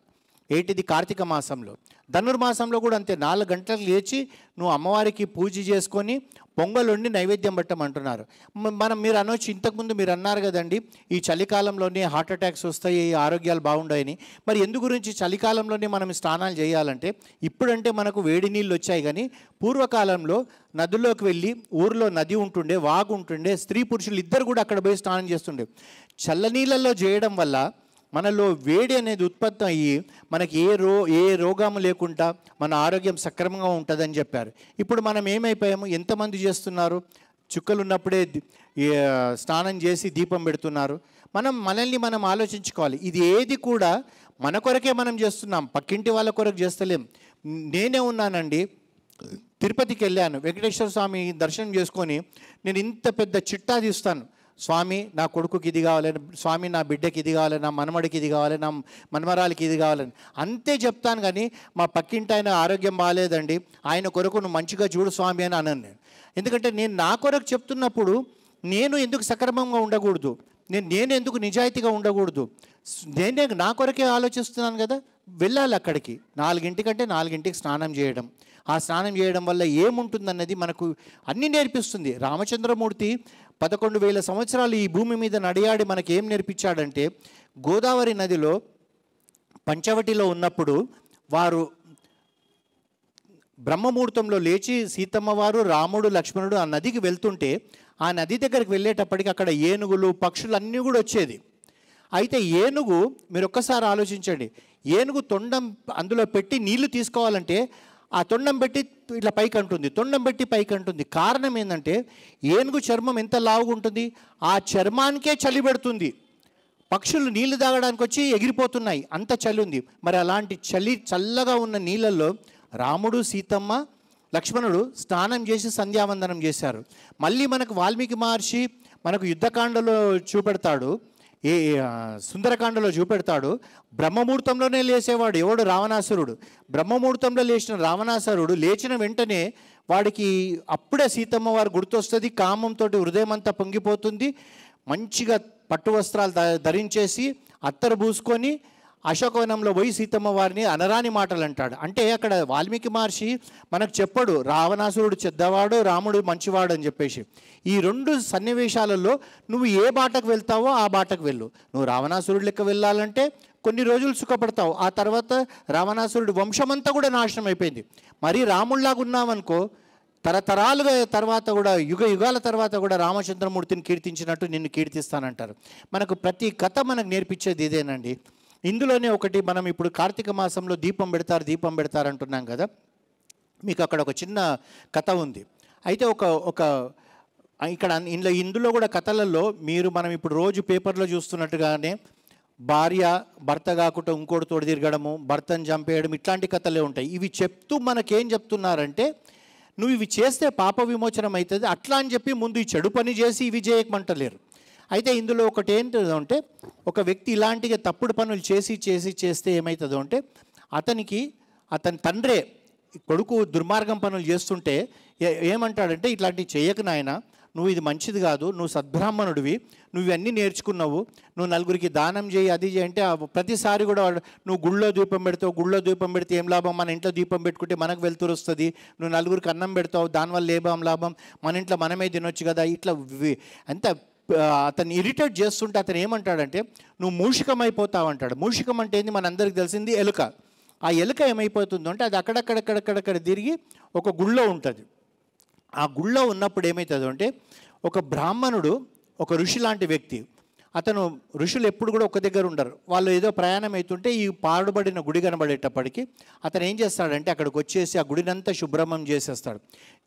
ఏంటిది, కార్తీక మాసంలో. ధనుర్మాసంలో కూడా అంతే, 4 గంటలకు లేచి నువ్వు అమ్మవారికి పూజ చేసుకొని పొంగల్ వండి నైవేద్యం పెట్టమంటున్నారు. మీరు అనొచ్చు, ఇంతకుముందు మీరు అన్నారు కదండి ఈ చలికాలంలోనే హార్ట్ అటాక్స్ వస్తాయి, ఆరోగ్యాలు బాగుండాయని. మరి ఎందు గురించి చలికాలంలోనే మనం స్నానాలు చేయాలంటే, ఇప్పుడంటే మనకు వేడి నీళ్ళు వచ్చాయి, కానీ పూర్వకాలంలో నదుల్లోకి వెళ్ళి, ఊరిలో నది ఉంటుండే, వాగు ఉంటుండే, స్త్రీ పురుషులు ఇద్దరు కూడా అక్కడ పోయి స్నానం చేస్తుండే. చల్లనీళ్ళల్లో చేయడం వల్ల మనలో వేడి అనేది ఉత్పత్తి అయ్యి మనకి ఏ రోగము లేకుండా మన ఆరోగ్యం సక్రమంగా ఉంటుందని చెప్పారు. ఇప్పుడు మనం ఏమైపోయాము, ఎంతమంది చేస్తున్నారు, చుక్కలు ఉన్నప్పుడే స్నానం చేసి దీపం పెడుతున్నారు. మనల్ని మనం ఆలోచించుకోవాలి. ఇది ఏది కూడా మన కొరకే మనం చేస్తున్నాం, పక్కింటి వాళ్ళ కొరకు చేస్తలేం. నేనే ఉన్నానండి, తిరుపతికి వెళ్ళాను, వెంకటేశ్వర స్వామి దర్శనం చేసుకొని నేను ఇంత పెద్ద చిట్టా తీస్తాను, స్వామి నా కొడుకుకి ఇది కావాలని, స్వామి నా బిడ్డకి ఇది కావాలని, నా మనమడికి ఇది కావాలి, నా మనమరాలకి ఇది కావాలని అంతే చెప్తాను. కానీ మా పక్కింటి ఆయన ఆరోగ్యం బాగాలేదండి, ఆయన కొరకు నువ్వు మంచిగా చూడు స్వామి అని అనను నేను. ఎందుకంటే నేను నా కొరకు చెప్తున్నప్పుడు నేను ఎందుకు సక్రమంగా ఉండకూడదు, నేను ఎందుకు నిజాయితీగా ఉండకూడదు, నేనే నా కొరకే ఆలోచిస్తున్నాను కదా. వెళ్ళాలి అక్కడికి 4 4కి స్నానం చేయడం. ఆ స్నానం చేయడం వల్ల ఏముంటుందన్నది మనకు అన్నీ నేర్పిస్తుంది. రామచంద్రమూర్తి 11,000 సంవత్సరాలు ఈ భూమి మీద నడియాడి మనకి ఏం నేర్పించాడంటే, గోదావరి నదిలో పంచవటిలో ఉన్నప్పుడు వారు బ్రహ్మముహూర్తంలో లేచి సీతమ్మ వారు, రాముడు, లక్ష్మణుడు ఆ నదికి వెళ్తుంటే ఆ నది దగ్గరికి వెళ్ళేటప్పటికి అక్కడ ఏనుగులు, పక్షులు అన్నీ కూడా వచ్చేది. అయితే ఏనుగు, మీరు ఒక్కసారి ఆలోచించండి, ఏనుగు తొండం అందులో పెట్టి నీళ్లు తీసుకోవాలంటే ఆ తొండం పెట్టి ఇట్లా పైకి అంటుంది, తొండం పెట్టి పైకి అంటుంది. కారణం ఏంటంటే ఏనుగు చర్మం ఎంత లావుగా ఉంటుంది, ఆ చర్మానికే చలి పెడుతుంది. పక్షులు నీళ్లు తాగడానికి వచ్చి ఎగిరిపోతున్నాయి, అంత చలి ఉంది. మరి అలాంటి చల్లగా ఉన్న నీళ్ళల్లో రాముడు, సీతమ్మ, లక్ష్మణుడు స్నానం చేసి సంధ్యావందనం చేశారు. మళ్ళీ మనకు వాల్మీకి మహర్షి మనకు యుద్ధకాండలో చూపెడతాడు, సుందరకాండలో చూపెడతాడు, బ్రహ్మముహూర్తంలోనే లేచేవాడు ఎవడు, రావణాసురుడు. బ్రహ్మముహూర్తంలో లేచిన రావణాసురుడు లేచిన వెంటనే వాడికి అప్పుడే సీతమ్మ వారు గుర్తొస్తుంది, కామంతో హృదయం అంతా పొంగిపోతుంది. మంచిగా పట్టు వస్త్రాలు ధరించేసి అత్తరు పూసుకొని అశోకవనంలో పోయి సీతమ్మ వారిని అనరాని మాటలు అంటాడు. అంటే అక్కడ వాల్మీకి మహర్షి మనకు చెప్పడు రావణాసురుడు చెడ్డవాడు, రాముడు మంచివాడు అని చెప్పేసి. ఈ 2 సన్నివేశాలలో నువ్వు ఏ బాటకు వెళ్తావో ఆ బాటకు వెళ్ళు. నువ్వు రావణాసురుడు లెక్క వెళ్ళాలంటే కొన్ని రోజులు సుఖపడతావు, ఆ తర్వాత రావణాసురుడు వంశమంతా కూడా నాశనం అయిపోయింది. మరి రాముడిలాగా ఉన్నావనుకో తరతరాలుగా తర్వాత కూడా యుగ యుగాల తర్వాత కూడా రామచంద్రమూర్తిని కీర్తించినట్టు నిన్ను కీర్తిస్తానంటారు. మనకు ప్రతి కథ మనకు నేర్పించేది ఇదేనండి. ఇందులోనే ఒకటి, మనం ఇప్పుడు కార్తీక మాసంలో దీపం పెడతారు అంటున్నాం కదా. మీకు అక్కడ ఒక చిన్న కథ ఉంది. అయితే ఒక ఇక్కడ ఇందులో కూడా కథలలో మనం ఇప్పుడు రోజు పేపర్లో చూస్తున్నట్టుగానే భార్య భర్త కాకుండా ఇంకోటి తోడు తిరగడము, భర్తను చంపేయడం, ఇట్లాంటి కథలే ఉంటాయి. ఇవి చెప్తూ మనకేం చెప్తున్నారంటే, నువ్వు ఇవి చేస్తే పాప విమోచనం అవుతుంది అట్లా అని చెప్పి ముందు ఈ చెడు పని చేసి ఇవి చేయకమంటలేరు. అయితే ఇందులో ఒకటి ఏంటంటే, అంటే ఒక వ్యక్తి ఇలాంటిగా తప్పుడు పనులు చేస్తే ఏమవుతుందో అంటే, అతని తండ్రే కొడుకు దుర్మార్గం పనులు చేస్తుంటే ఏమంటాడంటే, ఇట్లాంటివి చేయకు నాయన, నువ్వు ఇది మంచిది కాదు, నువ్వు సద్బ్రాహ్మణుడివి, నువ్వు ఇవన్నీ నేర్చుకున్నావు, నువ్వు నలుగురికి దానం చేయి, అది చేయి అంటే ప్రతిసారి కూడా నువ్వు గుళ్ళో దీపం పెడితే ఏం లాభం, మన ఇంట్లో దీపం పెట్టుకుంటే మనకు వెలుతురు వస్తుంది, నువ్వు నలుగురికి అన్నం పెడతావు, దానివల్ల ఏం లాభం, మన ఇంట్లో మనమే తినొచ్చు కదా, ఇట్లా అంత అతన్ని ఇరిటేట్ చేస్తుంటే అతను ఏమంటాడంటే, నువ్వు మూషికం అయిపోతావు అంటాడు. మూషికం అంటే ఏంది, మనందరికి తెలిసింది ఎలుక. ఆ ఎలుక ఏమైపోతుందో అంటే అది అక్కడక్కడ తిరిగి ఒక గుళ్ళో ఉంటుంది. ఆ గుళ్ళో ఉన్నప్పుడు ఏమవుతుందో అంటే, ఒక బ్రాహ్మణుడు, ఒక ఋషి లాంటి వ్యక్తి, ఋషులు ఎప్పుడు కూడా ఒక దగ్గర ఉండరు, వాళ్ళు ఏదో ప్రయాణం అవుతుంటే ఈ పాడుబడిన గుడి కనబడేటప్పటికి అతను ఏం చేస్తాడంటే అక్కడికి వచ్చేసి ఆ గుడినంతా శుభ్రమం చేసేస్తాడు.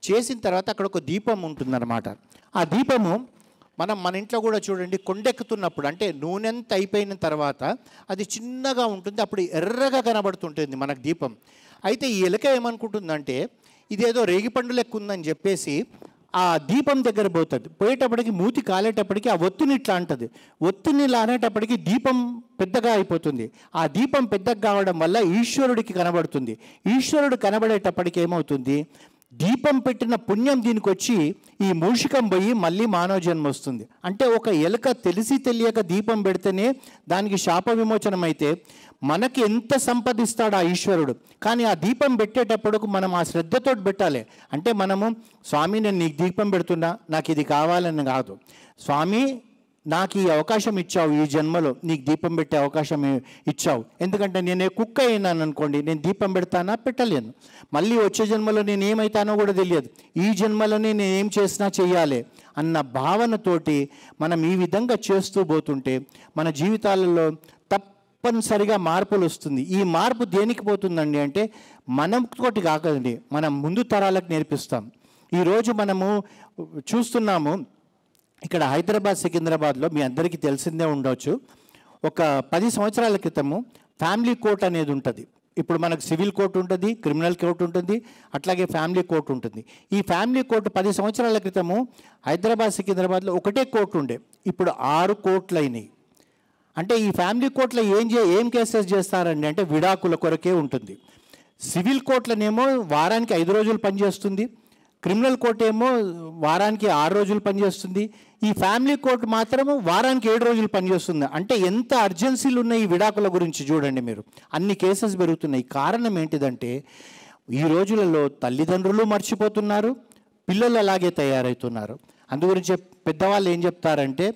చేసిన తర్వాత అక్కడ ఒక దీపం ఉంటుందన్నమాట. ఆ దీపము మన ఇంట్లో కూడా చూడండి, కొండెక్కుతున్నప్పుడు అంటే నూనెంత అయిపోయిన తర్వాత అది చిన్నగా ఉంటుంది, అప్పుడు ఎర్రగా కనబడుతుంటుంది మనకు దీపం. అయితే ఈ ఎలుక ఏమనుకుంటుందంటే, ఇదేదో రేగిపండు లెక్క ఉందని చెప్పేసి ఆ దీపం దగ్గర పోయేటప్పటికి మూతి కాలేటప్పటికి ఆ ఒత్తిని ఇట్లా అంటది. ఒత్తిని ఇలా అనేటప్పటికి దీపం పెద్దగా అయిపోతుంది. ఆ దీపం పెద్దగా కావడం వల్ల ఈశ్వరుడికి కనబడుతుంది. ఈశ్వరుడు కనబడేటప్పటికి ఏమవుతుంది, దీపం పెట్టిన పుణ్యం దీనికి వచ్చి ఈ మూషికం పోయి మళ్ళీ మానవ జన్మ వస్తుంది. అంటే ఒక ఎలుక తెలిసి తెలియక దీపం పెడితేనే దానికి శాప విమోచనం అయితే మనకి ఎంత సంపదిస్తాడు ఆ ఈశ్వరుడు. కానీ ఆ దీపం పెట్టేటప్పుడు మనం ఆ శ్రద్ధతో పెట్టాలి. అంటే మనము, స్వామి నేను నీకు దీపం పెడుతున్నా, నాకు ఇది కావాలని కాదు, స్వామి నాకు ఈ అవకాశం ఇచ్చావు, ఈ జన్మలో నీకు దీపం పెట్టే అవకాశం ఇచ్చావు, ఎందుకంటే నేను కుక్క అయినాను అనుకోండి, నేను దీపం పెడతానా, పెట్టలేను, మళ్ళీ వచ్చే జన్మలో నేను ఏమవుతానో కూడా తెలియదు, ఈ జన్మలోనే నేను ఏం చేసినా చెయ్యాలి అన్న భావనతోటి మనం ఈ విధంగా చేస్తూ పోతుంటే మన జీవితాలలో తప్పనిసరిగా మార్పులు వస్తుంది. ఈ మార్పు దేనికి పోతుందండి అంటే, మనతోటి కాకదండి, మనం ముందు తరాలకు నేర్పిస్తాం. ఈరోజు మనము చూస్తున్నాము, ఇక్కడ హైదరాబాద్ సికింద్రాబాద్లో మీ అందరికీ తెలిసిందే ఉండవచ్చు, ఒక 10 సంవత్సరాల క్రితము ఫ్యామిలీ కోర్ట్ అనేది ఉంటుంది. ఇప్పుడు మనకు సివిల్ కోర్టు ఉంటుంది, క్రిమినల్ కోర్టు ఉంటుంది, అట్లాగే ఫ్యామిలీ కోర్టు ఉంటుంది. ఈ ఫ్యామిలీ కోర్టు 10 సంవత్సరాల క్రితము హైదరాబాద్ సికింద్రాబాద్లో ఒకటే కోర్టు ఉండే, ఇప్పుడు 6 కోర్టులు అయినాయి. అంటే ఈ ఫ్యామిలీ కోర్టులో ఏం కేసెస్ చేస్తారండి అంటే విడాకుల కొరకే ఉంటుంది. సివిల్ కోర్టులనేమో వారానికి 5 రోజులు పనిచేస్తుంది, క్రిమినల్ కోర్టు ఏమో వారానికి 6 రోజులు పనిచేస్తుంది, ఈ ఫ్యామిలీ కోర్టు మాత్రము వారానికి 7 రోజులు పనిచేస్తుంది. అంటే ఎంత అర్జెన్సీలు ఉన్నాయి ఈ విడాకుల గురించి చూడండి మీరు, అన్ని కేసెస్ పెరుగుతున్నాయి. కారణం ఏంటిదంటే, ఈ రోజులలో తల్లిదండ్రులు మర్చిపోతున్నారు, పిల్లలు అలాగే తయారవుతున్నారు. అందుగురించి పెద్దవాళ్ళు ఏం చెప్తారంటే,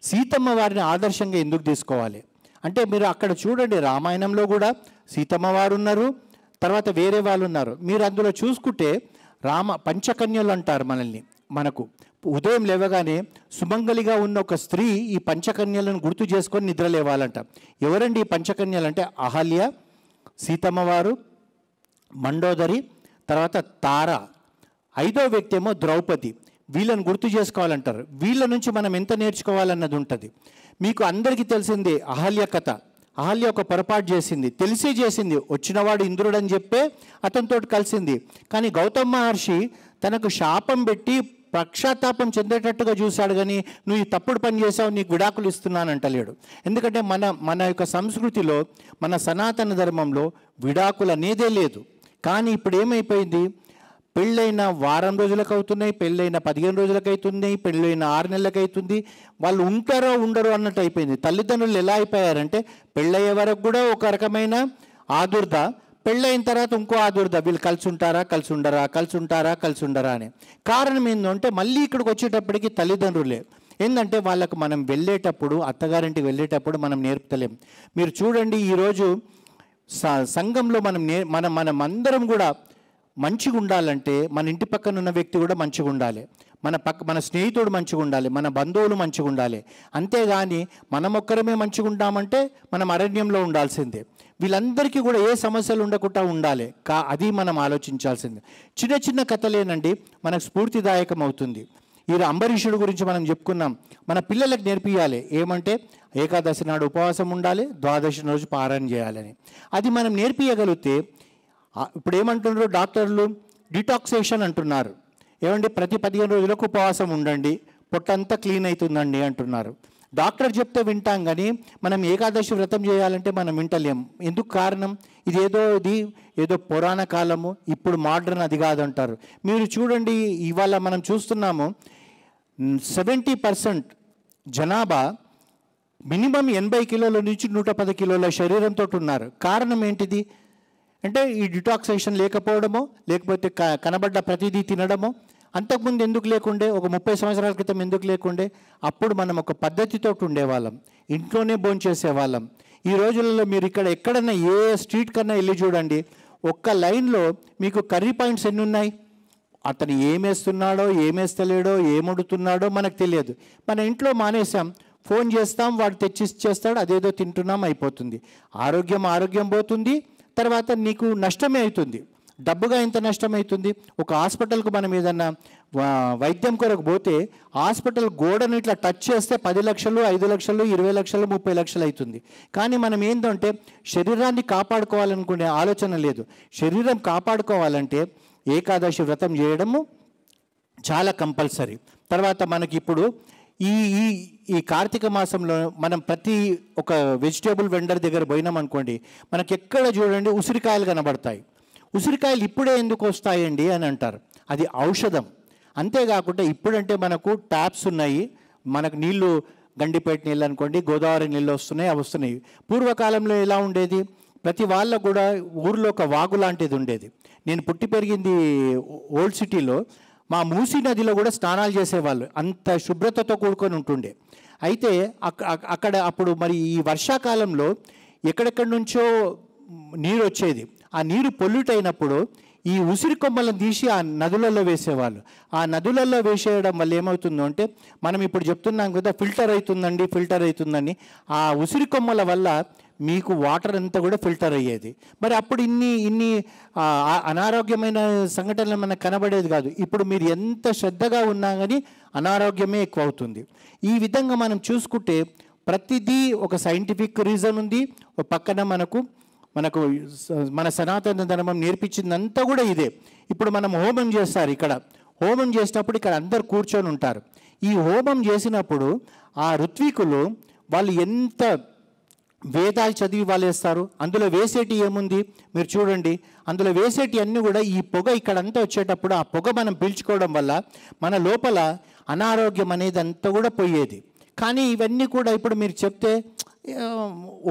సీతమ్మ వారిని ఆదర్శంగా ఎందుకు తీసుకోవాలి అంటే, మీరు అక్కడ చూడండి, రామాయణంలో కూడా సీతమ్మ వారు ఉన్నారు, తర్వాత వేరే వాళ్ళు ఉన్నారు. మీరు అందులో చూసుకుంటే పంచకన్యలు అంటారు మనకు ఉదయం లేవగానే సుమంగలిగా ఉన్న ఒక స్త్రీ ఈ పంచకన్యలను గుర్తు చేసుకొని నిద్ర లేవాలంట. ఎవరండి ఈ పంచకన్యలు అంటే, అహల్య, సీతమ్మవారు, మండోదరి, తర్వాత తార, 5వ వ్యక్తి ఏమో ద్రౌపది. వీళ్ళని గుర్తు చేసుకోవాలంటారు. వీళ్ళ నుంచి మనం ఎంత నేర్చుకోవాలన్నది ఉంటుంది. మీకు అందరికీ తెలిసిందే అహల్య కథ. అహల్య ఒక పొరపాటు చేసింది, తెలిసే చేసింది, వచ్చినవాడు ఇంద్రుడు అని చెప్పే అతనితో కలిసింది. కానీ గౌతమ మహర్షి తనకు శాపం పెట్టి పశ్చాత్తాపం చెందేటట్టుగా చూశాడు, కానీ నువ్వు ఈ తప్పుడు పని చేసావు, నీకు విడాకులు ఇస్తున్నానంటలేడు. ఎందుకంటే మన యొక్క సంస్కృతిలో, మన సనాతన ధర్మంలో విడాకులు అనేదే లేదు. కానీ ఇప్పుడు ఏమైపోయింది, పెళ్ళైన వారం రోజులకు అవుతున్నాయి, పెళ్ళైన 15 రోజులకు అవుతున్నాయి, పెళ్ళైన 6 నెలలకు అవుతుంది, వాళ్ళు ఉంటారో ఉండరో అన్నట్టు అయిపోయింది. తల్లిదండ్రులు ఎలా అయిపోయారంటే, పెళ్ళయ్యే వరకు కూడా ఒక రకమైన ఆదుర్ద, పెళ్ళైన తర్వాత ఇంకో ఆదుర్ద, వీళ్ళు కలిసి ఉండరా అని. కారణం ఏంటంటే, మళ్ళీ ఇక్కడికి వచ్చేటప్పటికి తల్లిదండ్రులే. ఏంటంటే వాళ్ళకు మనం వెళ్ళేటప్పుడు, అత్తగారింటికి వెళ్ళేటప్పుడు మనం నేర్పుతలేం. మీరు చూడండి, ఈరోజు సంఘంలో మనం అందరం కూడా మంచిగా ఉండాలంటే మన ఇంటి పక్కన ఉన్న వ్యక్తి కూడా మంచిగా ఉండాలి, మన స్నేహితుడు మంచిగా ఉండాలి, మన బంధువులు మంచిగా ఉండాలి. అంతేగాని మనం ఒక్కరమే మంచిగా ఉంటామంటే మనం అరణ్యంలో ఉండాల్సిందే. వీళ్ళందరికీ కూడా ఏ సమస్యలు ఉండకుండా ఉండాలి. అది మనం ఆలోచించాల్సిందే. చిన్న చిన్న కథలేనండి మనకు స్ఫూర్తిదాయకం అవుతుంది. ఈ అంబరీషుడు గురించి మనం చెప్పుకున్నాం. మన పిల్లలకు నేర్పియాలి ఏమంటే ఏకాదశి నాడు ఉపవాసం ఉండాలి, ద్వాదశి రోజు పారాయణ చేయాలని. అది మనం నేర్పియగలిగితే, ఇప్పుడు ఏమంటున్నారు డాక్టర్లు, డిటాక్సేషన్ అంటున్నారు. ఏమండి ప్రతి 15 రోజులకు ఉపవాసం ఉండండి, పొట్టంతా క్లీన్ అవుతుందండి అంటున్నారు. డాక్టర్ చెప్తే వింటాం, కానీ మనం ఏకాదశి వ్రతం చేయాలంటే మనం వింటలేం. ఎందుకు కారణం? ఇది ఏదో పురాణ కాలము, ఇప్పుడు మోడ్రన్ అది కాదంటారు. మీరు చూడండి, ఇవాళ మనం చూస్తున్నాము 70% జనాభా మినిమం 80 కిలోల నుంచి 110 కిలోల శరీరంతో ఉన్నారు. కారణం ఏంటిది అంటే ఈ డిటాక్సేషన్ లేకపోవడమో, లేకపోతే కనబడ్డ ప్రతిదీ తినడమో. అంతకుముందు ఎందుకు లేకుండే? ఒక 30 సంవత్సరాల క్రితం ఎందుకు లేకుండే? అప్పుడు మనం ఒక పద్ధతితో ఉండేవాళ్ళం, ఇంట్లోనే భోంచేసేవాళ్ళం. ఈ రోజులలో మీరు ఎక్కడన్నా ఏ స్ట్రీట్ కన్నా వెళ్ళి చూడండి, ఒక్క లైన్లో మీకు కర్రీ పాయింట్స్ ఎన్ని ఉన్నాయి. అతను ఏమేస్తున్నాడో, ఏమేస్తలేడో, ఏమొడుతున్నాడో మనకు తెలియదు. మన ఇంట్లో మానేసాం, ఫోన్ చేస్తాం, వాడు తెచ్చి ఇచ్చేస్తాడు, అదేదో తింటున్నాం, అయిపోతుంది. ఆరోగ్యం పోతుంది. తర్వాత నీకు నష్టమే అవుతుంది. డబ్బుగా ఎంత నష్టమవుతుంది? ఒక హాస్పిటల్కు మనం ఏదన్నా వైద్యం కొరకు పోతే హాస్పిటల్ గోడను ఇట్లా టచ్ చేస్తే 10 లక్షలు, 5 లక్షలు, 20 లక్షలు, 30 లక్షలు అవుతుంది. కానీ మనం ఏంటంటే శరీరాన్ని కాపాడుకోవాలనుకునే ఆలోచన లేదు. శరీరం కాపాడుకోవాలంటే ఏకాదశి వ్రతం చేయడము చాలా కంపల్సరీ. తర్వాత మనకి ఇప్పుడు ఈ కార్తీక మాసంలో మనం ప్రతి ఒక వెజిటేబుల్ వెండర్ దగ్గర పోయినామనుకోండి, మనకి ఎక్కడ చూడండి ఉసిరికాయలు కనబడతాయి. ఉసిరికాయలు ఇప్పుడే ఎందుకు వస్తాయండి అని అంటారు. అది ఔషధం. అంతేకాకుండా ఇప్పుడంటే మనకు ట్యాప్స్ ఉన్నాయి, మనకు నీళ్లు గండిపేట నీళ్ళు అనుకోండి, గోదావరి నీళ్ళు వస్తున్నాయి, అవి వస్తున్నాయి. పూర్వకాలంలో ఎలా ఉండేది? ప్రతి వాళ్ళకు కూడా ఊరిలో ఒక వాగు లాంటిది ఉండేది. నేను పుట్టి పెరిగింది ఓల్డ్ సిటీలో. మా మూసీ నదిలో కూడా స్నానాలు చేసేవాళ్ళు, అంత శుభ్రతతో కూడుకొని ఉంటుండే. అయితే అక్కడ అప్పుడు మరి ఈ వర్షాకాలంలో ఎక్కడెక్కడి నుంచో నీరు వచ్చేది. ఆ నీరు పొల్యూట్ అయినప్పుడు ఈ ఉసిరి కొమ్మలను తీసి ఆ నదులలో వేసేవాళ్ళు. ఆ నదులలో వేసేయడం వల్ల ఏమవుతుందో అంటే, మనం ఇప్పుడు చెప్తున్నాం కదా ఫిల్టర్ అవుతుందని. ఆ ఉసిరి కొమ్మల వల్ల మీకు వాటర్ అంతా కూడా ఫిల్టర్ అయ్యేది. మరి అప్పుడు ఇన్ని అనారోగ్యమైన సంఘటనలు మనకు కనబడేది కాదు. ఇప్పుడు మీరు ఎంత శ్రద్ధగా ఉన్నా కానీ అనారోగ్యమే ఎక్కువ అవుతుంది. ఈ విధంగా మనం చూసుకుంటే ప్రతిదీ ఒక సైంటిఫిక్ రీజన్ ఉంది. ఒక పక్కన మనకు మన సనాతన ధర్మం నేర్పించిందంతా కూడా ఇదే. ఇప్పుడు మనం హోమం చేస్తారు. హోమం చేసినప్పుడు ఇక్కడ అందరు కూర్చొని ఉంటారు. ఈ హోమం చేసినప్పుడు ఆ ఋత్వికులు వాళ్ళు ఎంత వేదాలు చదివి వాళ్ళు వేస్తారు. అందులో వేసేటి ఏముంది మీరు చూడండి. అందులో వేసేటి అన్నీ కూడా ఈ పొగ ఇక్కడంతా వచ్చేటప్పుడు ఆ పొగ మనం పీల్చుకోవడం వల్ల మన లోపల అనారోగ్యం అనేది అంతా కూడా పోయేది. కానీ ఇవన్నీ కూడా ఇప్పుడు మీరు చెప్తే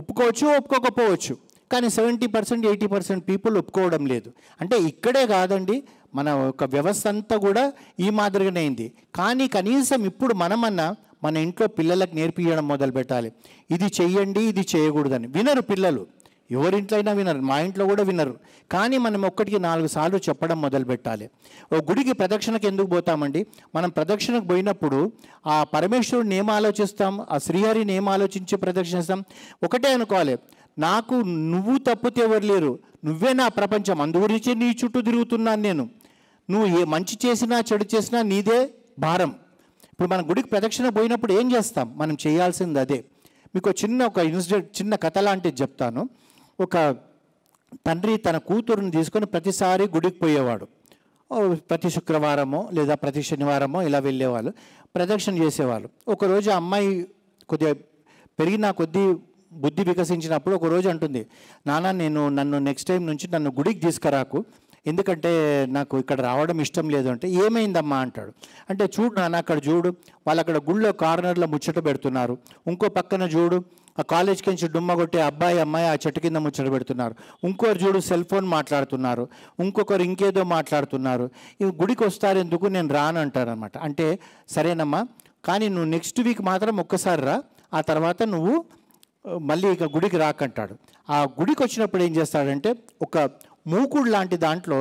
ఒప్పుకోవచ్చు, ఒప్పుకోకపోవచ్చు. కానీ 70% 80% పీపుల్ ఒప్పుకోవడం లేదు. అంటే ఇక్కడే కాదండి, మన ఒక వ్యవస్థ అంతా కూడా ఈ మాదిరిగానే అయింది. కానీ కనీసం ఇప్పుడు మన ఇంట్లో పిల్లలకు నేర్పించడం మొదలు పెట్టాలి. ఇది చెయ్యండి, ఇది చేయకూడదని. వినరు పిల్లలు, ఎవరింట్లో అయినా వినరు, మా ఇంట్లో కూడా వినరు. కానీ మనం ఒక్కటికి 4 సార్లు చెప్పడం మొదలు పెట్టాలి. ఓ గుడికి ప్రదక్షిణకు ఎందుకు పోతామండి? మనం ప్రదక్షిణకు పోయినప్పుడు ఆ పరమేశ్వరుడిని ఏం ఆలోచిస్తాం, ఆ శ్రీహరిని ఏం ఆలోచించి ప్రదక్షిస్తాం? ఒకటే అనుకోవాలి, నాకు నువ్వు తప్పితే ఎవరు లేరు, నువ్వే నా ప్రపంచం, అందు గురించి నీ చుట్టూ తిరుగుతున్నాను నేను. నువ్వు ఏ మంచి చేసినా చెడు చేసినా నీదే భారం. ఇప్పుడు మన గుడికి ప్రదక్షిణ పోయినప్పుడు ఏం చేస్తాం? మనం చేయాల్సింది అదే. మీకు ఒక ఇన్సిడెంట్, చిన్న కథ లాంటిది చెప్తాను. ఒక తండ్రి తన కూతురుని తీసుకొని ప్రతిసారి గుడికి పోయేవాడు. ప్రతి శుక్రవారమో లేదా ప్రతి శనివారమో ఇలా వెళ్ళేవాళ్ళు, ప్రదక్షిణ చేసేవాళ్ళు. ఒకరోజు అమ్మాయి కొద్దిగా పెరిగిన కొద్దీ బుద్ధి వికసించినప్పుడు ఒకరోజు అంటుంది, నన్ను నెక్స్ట్ టైం నుంచి నన్ను గుడికి తీసుకురాకు, ఎందుకంటే నాకు ఇక్కడ రావడం ఇష్టం లేదు. అంటే ఏమైందమ్మా అంటాడు. అంటే చూడు నాన్న, అక్కడ చూడు, వాళ్ళు అక్కడ గుళ్ళో కార్నర్లో ముచ్చట పెడుతున్నారు. ఇంకో పక్కన చూడు, ఆ కాలేజ్కి నుంచి డుమ్మ కొట్టే అబ్బాయి అమ్మాయి ఆ చెట్టు కింద ముచ్చట పెడుతున్నారు. ఇంకోరు చూడు సెల్ ఫోన్ మాట్లాడుతున్నారు, ఇంకొకరు ఇంకేదో మాట్లాడుతున్నారు. ఇవి గుడికి వస్తారు ఎందుకు, నేను రాను అంటారనమాట. అంటే సరేనమ్మా, కానీ నువ్వు నెక్స్ట్ వీక్ మాత్రం ఒక్కసారి రా, ఆ తర్వాత నువ్వు మళ్ళీ ఇక గుడికి రాకంటాడు. ఆ గుడికి వచ్చినప్పుడు ఏం చేస్తాడంటే ఒక మూకుడు లాంటి దాంట్లో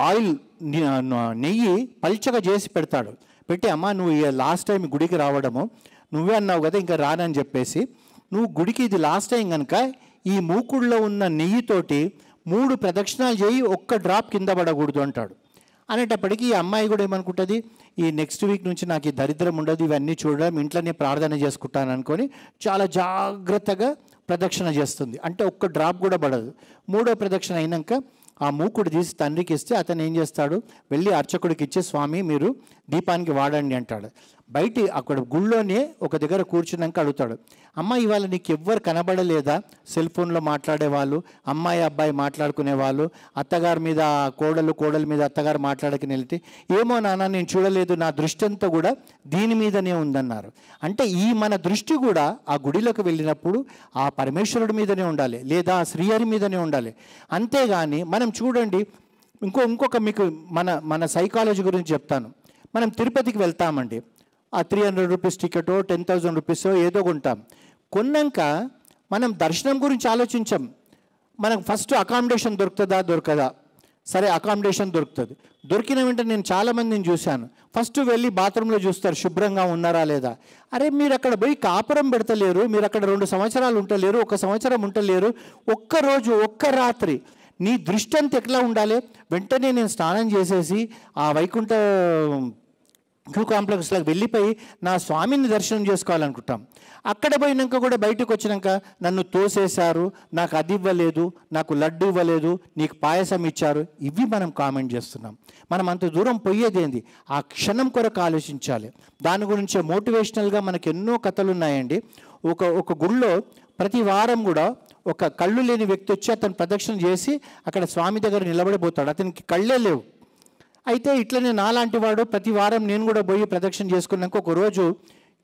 ఆయిల్ నెయ్యి పల్చగా చేసి పెడతాడు. పెట్టి అమ్మ నువ్వు లాస్ట్ టైం గుడికి రావడము నువ్వే అన్నావు కదా ఇంకా రానని చెప్పేసి, నువ్వు గుడికి ఇది లాస్ట్ టైం కనుక ఈ మూకుడులో ఉన్న నెయ్యితోటి 3 ప్రదక్షిణాలు చేయి, ఒక్క డ్రాప్ కింద పడకూడదు అంటాడు. అనేటప్పటికీ ఈ అమ్మాయి కూడా ఏమనుకుంటుంది, ఈ నెక్స్ట్ వీక్ నుంచి నాకు ఈ దరిద్రం ఉండదు, ఇవన్నీ చూడడం ఇంట్లోనే ప్రార్థన చేసుకుంటాను అనుకొని చాలా జాగ్రత్తగా ప్రదక్షిణ చేస్తుంది. అంటే ఒక్క డ్రాప్ కూడా పడదు. 3వ ప్రదక్షిణ అయినాక ఆ మూకుడు తీసి తండ్రికి ఇస్తే అతను ఏం చేస్తాడు, వెళ్ళి అర్చకుడికి ఇచ్చి స్వామి మీరు దీపానికి వాడండి అంటాడు. బయట అక్కడ గుళ్ళోనే ఒక దగ్గర కూర్చున్నాక అడుగుతాడు, అమ్మ ఇవాళ నీకు ఎవ్వరు కనబడలేదా, సెల్ ఫోన్లో మాట్లాడేవాళ్ళు, అమ్మాయి అబ్బాయి మాట్లాడుకునేవాళ్ళు, అత్తగారి మీద కోడల మీద అత్తగారు మాట్లాడకని వెళ్తే, ఏమో నాన్న నేను చూడలేదు, నా దృష్టి అంతా కూడా దీని మీదనే ఉందన్నారు. అంటే ఈ మన దృష్టి కూడా ఆ గుడిలోకి వెళ్ళినప్పుడు ఆ పరమేశ్వరుడి మీదనే ఉండాలి, లేదా ఆ శ్రీహరి మీదనే ఉండాలి. అంతేగాని మనం చూడండి, ఇంకొక మీకు మన సైకాలజీ గురించి చెప్తాను. మనం తిరుపతికి వెళ్తామండి, ఆ 300 రూపీస్ టికెటో 10,000 రూపీసో ఏదో కొన్నాక మనం దర్శనం గురించి ఆలోచించాం. మనకు ఫస్ట్ అకామిడేషన్ దొరకదా, సరే అకామిడేషన్ దొరుకుతుంది. దొరికిన వెంటనే నేను చాలామందిని చూశాను, ఫస్ట్ వెళ్ళి బాత్రూంలో చూస్తారు శుభ్రంగా ఉన్నారా లేదా. అరే మీరు అక్కడ పోయి కాపురం పెడతలేరు, మీరు అక్కడ 2 సంవత్సరాలు ఉండలేరు, 1 సంవత్సరం ఉండలేరు, ఒక్కరోజు ఒక్క రాత్రి నీ దృష్టి అంతా ఎట్లా ఉండాలి. వెంటనే నేను స్నానం చేసేసి ఆ వైకుంఠ క్యూ కాంప్లెక్స్లోకి వెళ్ళిపోయి నా స్వామిని దర్శనం చేసుకోవాలనుకుంటాం. అక్కడ పోయినాక కూడా బయటకు వచ్చినాక నన్ను తోసేశారు, నాకు అది ఇవ్వలేదు, నాకు లడ్డు ఇవ్వలేదు, నీకు పాయసం ఇచ్చారు, ఇవి మనం కామెంట్ చేస్తున్నాం. మనం అంత దూరం పోయేదేంది, ఆ క్షణం కొరకు ఆలోచించాలి. దాని గురించే మోటివేషనల్గా మనకు ఎన్నో కథలు ఉన్నాయండి. ఒక గుళ్ళో ప్రతి వారం కూడా ఒక కళ్ళు లేని వ్యక్తి వచ్చి అతను ప్రదక్షిణ చేసి అక్కడ స్వామి దగ్గర నిలబడిపోతాడు. అతనికి కళ్ళే లేవు. అయితే ఇట్లనే నాలాంటి వాడు ప్రతి వారం నేను కూడా పోయి ప్రదక్షిణ చేసుకున్నాక ఒకరోజు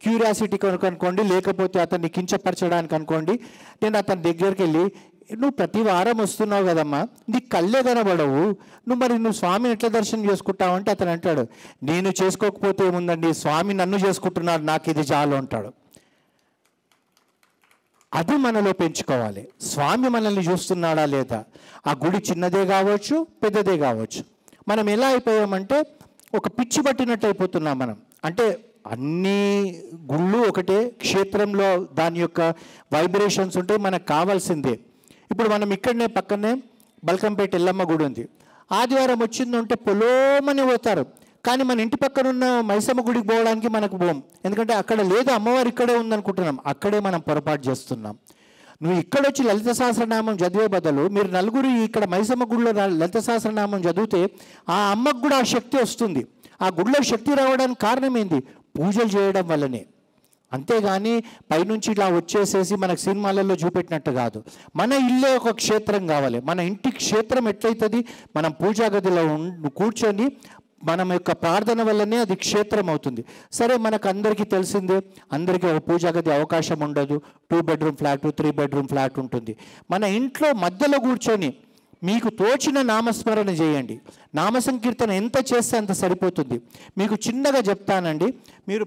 క్యూరియాసిటీ కొరకు అనుకోండి, లేకపోతే అతన్ని కించపరచడానికి అనుకోండి, నేను అతని దగ్గరికి వెళ్ళి, నువ్వు ప్రతి వారం వస్తున్నావు కదమ్మా, నీకు కళ్ళే కనబడవు, నువ్వు స్వామిని ఎట్లా దర్శనం చేసుకుంటావు అంటే అతను అంటాడు, నేను చేసుకోకపోతే ఏముందండి, స్వామి నన్ను చేసుకుంటున్నాడు, నాకు ఇది చాలు అంటాడు. అది మనలో పెంచుకోవాలి. స్వామి మనల్ని చూస్తున్నాడా లేదా, ఆ గుడి చిన్నదే కావచ్చు పెద్దదే కావచ్చు. మనం ఎలా అయిపోయామంటే ఒక పిచ్చి పట్టినట్టు అయిపోతున్నాం మనం. అంటే అన్ని గుళ్ళు ఒకటే, క్షేత్రంలో దాని యొక్క వైబ్రేషన్స్ ఉంటే మనకు కావాల్సిందే. ఇప్పుడు మనం ఇక్కడనే పక్కనే బల్కంపేట ఎల్లమ్మ గుడి ఉంది. ఆదివారం వచ్చిందంటే పొలోమని పోతారు, కానీ మన ఇంటి పక్కన ఉన్న మైసమ్మ గుడికి పోవడానికి మనకు పోం. ఎందుకంటే అక్కడ లేదు, అమ్మవారు ఇక్కడే ఉందనుకుంటున్నాం. అక్కడే మనం పొరపాటు చేస్తున్నాం. నువ్వు ఇక్కడ వచ్చి లలిత సహస్రనామం చదివే బదులు మీరు నలుగురు ఇక్కడ మైసమ్మ గుడిలో లలిత సహస్రనామం చదివితే ఆ అమ్మకు కూడా ఆ శక్తి వస్తుంది. ఆ గుడిలో శక్తి రావడానికి కారణం ఏంది, పూజలు చేయడం వల్లనే. అంతేగాని పైనుంచి ఇట్లా వచ్చేసేసి మనకు సినిమాలలో చూపెట్టినట్టు కాదు. మన ఇల్లే ఒక క్షేత్రం కావాలి. మన ఇంటి క్షేత్రం ఎట్లయితుంది, మనం పూజా గదిలో కూర్చొని మనం యొక్క ప్రార్థన వల్లనే అది క్షేత్రం అవుతుంది. సరే మనకు అందరికీ తెలిసిందే, అందరికీ ఒక పూజా గది అవకాశం ఉండదు. 2 బెడ్రూమ్ ఫ్లాట్ 3 బెడ్రూమ్ ఫ్లాట్ ఉంటుంది. మన ఇంట్లో మధ్యలో కూర్చొని మీకు తోచిన నామస్మరణ చేయండి. నామ సంకీర్తన ఎంత చేస్తే అంత సరిపోతుంది. మీకు చిన్నగా చెప్తానండి, మీరు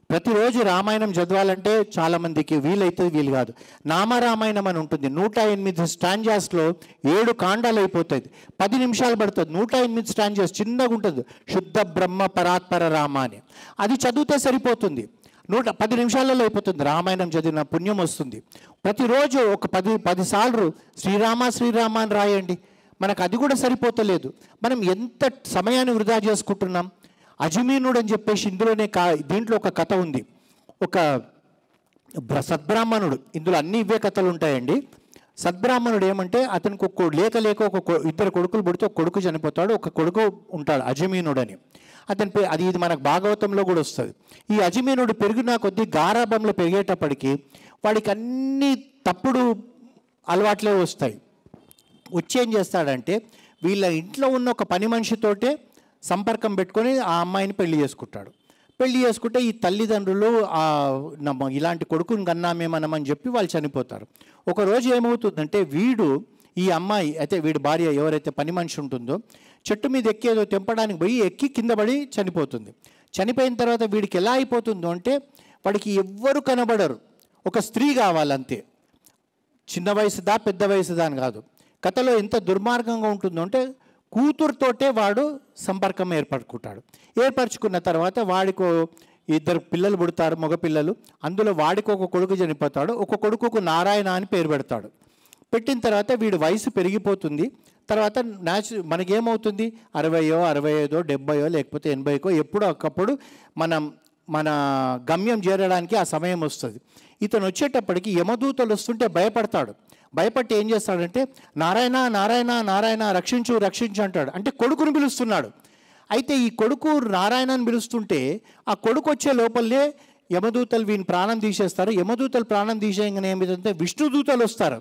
ప్రతిరోజు రామాయణం చదవాలంటే చాలామందికి వీలైతుంది, వీలు కాదు. నామరామాయణం అని ఉంటుంది, 108 స్టాంజాస్లో 7 కాండాలు అయిపోతుంది, 10 నిమిషాలు పడుతుంది. 108 స్టాంజాస్ చిన్నగా ఉంటుంది. శుద్ధ బ్రహ్మ పరాత్పర రామ అని అది చదివితే సరిపోతుంది. 10 నిమిషాలలో అయిపోతుంది. రామాయణం చదివిన పుణ్యం వస్తుంది. ప్రతిరోజు ఒక 10 సార్లు శ్రీరామ శ్రీరామ అని రాయండి. మనకు అది కూడా సరిపోతలేదు. మనం ఎంత సమయాన్ని వృధా చేసుకుంటున్నాం. అజమీనుడు అని చెప్పేసి దీంట్లో ఒక కథ ఉంది. ఒక సద్బ్రాహ్మణుడు, ఇందులో అన్ని ఇవే కథలు ఉంటాయండి. సద్బ్రాహ్మణుడు ఏమంటే అతనికి లేక 2 కొడుకులు పుడితే ఒక కొడుకు చనిపోతాడు, ఒక కొడుకు ఉంటాడు అజమీనుడు అని. ఇది మనకు భాగవతంలో కూడా వస్తుంది. ఈ అజమీనుడు పెరిగిన కొద్దీ గారాభంలో పెరిగేటప్పటికీ వాడికి అన్ని తప్పుడు అలవాట్లే వస్తాయి. వచ్చేం చేస్తాడంటే వీళ్ళ ఇంట్లో ఉన్న ఒక పని మనిషితోటే సంపర్కం పెట్టుకొని ఆ అమ్మాయిని పెళ్లి చేసుకుంటాడు. పెళ్లి చేసుకుంటే ఈ తల్లిదండ్రులు ఇలాంటి కొడుకుని కన్నామేమనమని చెప్పి వాళ్ళు చనిపోతారు. ఒకరోజు ఏమవుతుందంటే ఈ అమ్మాయి అయితే వీడి భార్య ఎవరైతే పని మనిషి ఉంటుందో చెట్టు మీద ఎక్కేదో తెంపడానికి పోయి ఎక్కి కింద పడి చనిపోతుంది. చనిపోయిన తర్వాత వీడికి ఎలా అయిపోతుందో అంటే వాడికి ఎవ్వరు కనబడరు, ఒక స్త్రీ కావాలంతే. చిన్న వయసుదా పెద్ద వయసుదా అని కాదు, కథలో ఎంత దుర్మార్గంగా ఉంటుందో అంటే కూతురుతోటే వాడు సంపర్కం ఏర్పరచుకున్న తర్వాత వాడికో ఇద్దరు పిల్లలు పుడతారు, మగపిల్లలు. అందులో వాడికి ఒక కొడుకు చనిపోతాడు, ఒక కొడుకుకు నారాయణ అని పేరు పెడతాడు. పెట్టిన తర్వాత వీడి వయసు పెరిగిపోతుంది. తర్వాత మనకేమవుతుంది, 60, 65, 70 లేకపోతే 80కో ఎప్పుడో ఒకప్పుడు మన గమ్యం చేరడానికి ఆ సమయం వస్తుంది. ఇతను వచ్చేటప్పటికి యమదూతలు వస్తుంటే భయపట్టి ఏం చేస్తాడంటే నారాయణ నారాయణ నారాయణ రక్షించు రక్షించు అంటాడు. అంటే కొడుకుని పిలుస్తున్నాడు. అయితే ఈ కొడుకు నారాయణని పిలుస్తుంటే ఆ కొడుకు వచ్చే లోపలే యమదూతలు వీని ప్రాణం తీసేస్తారు. యమదూతలు ప్రాణం తీసేయగానే ఏమిటంటే విష్ణుదూతలు వస్తారు.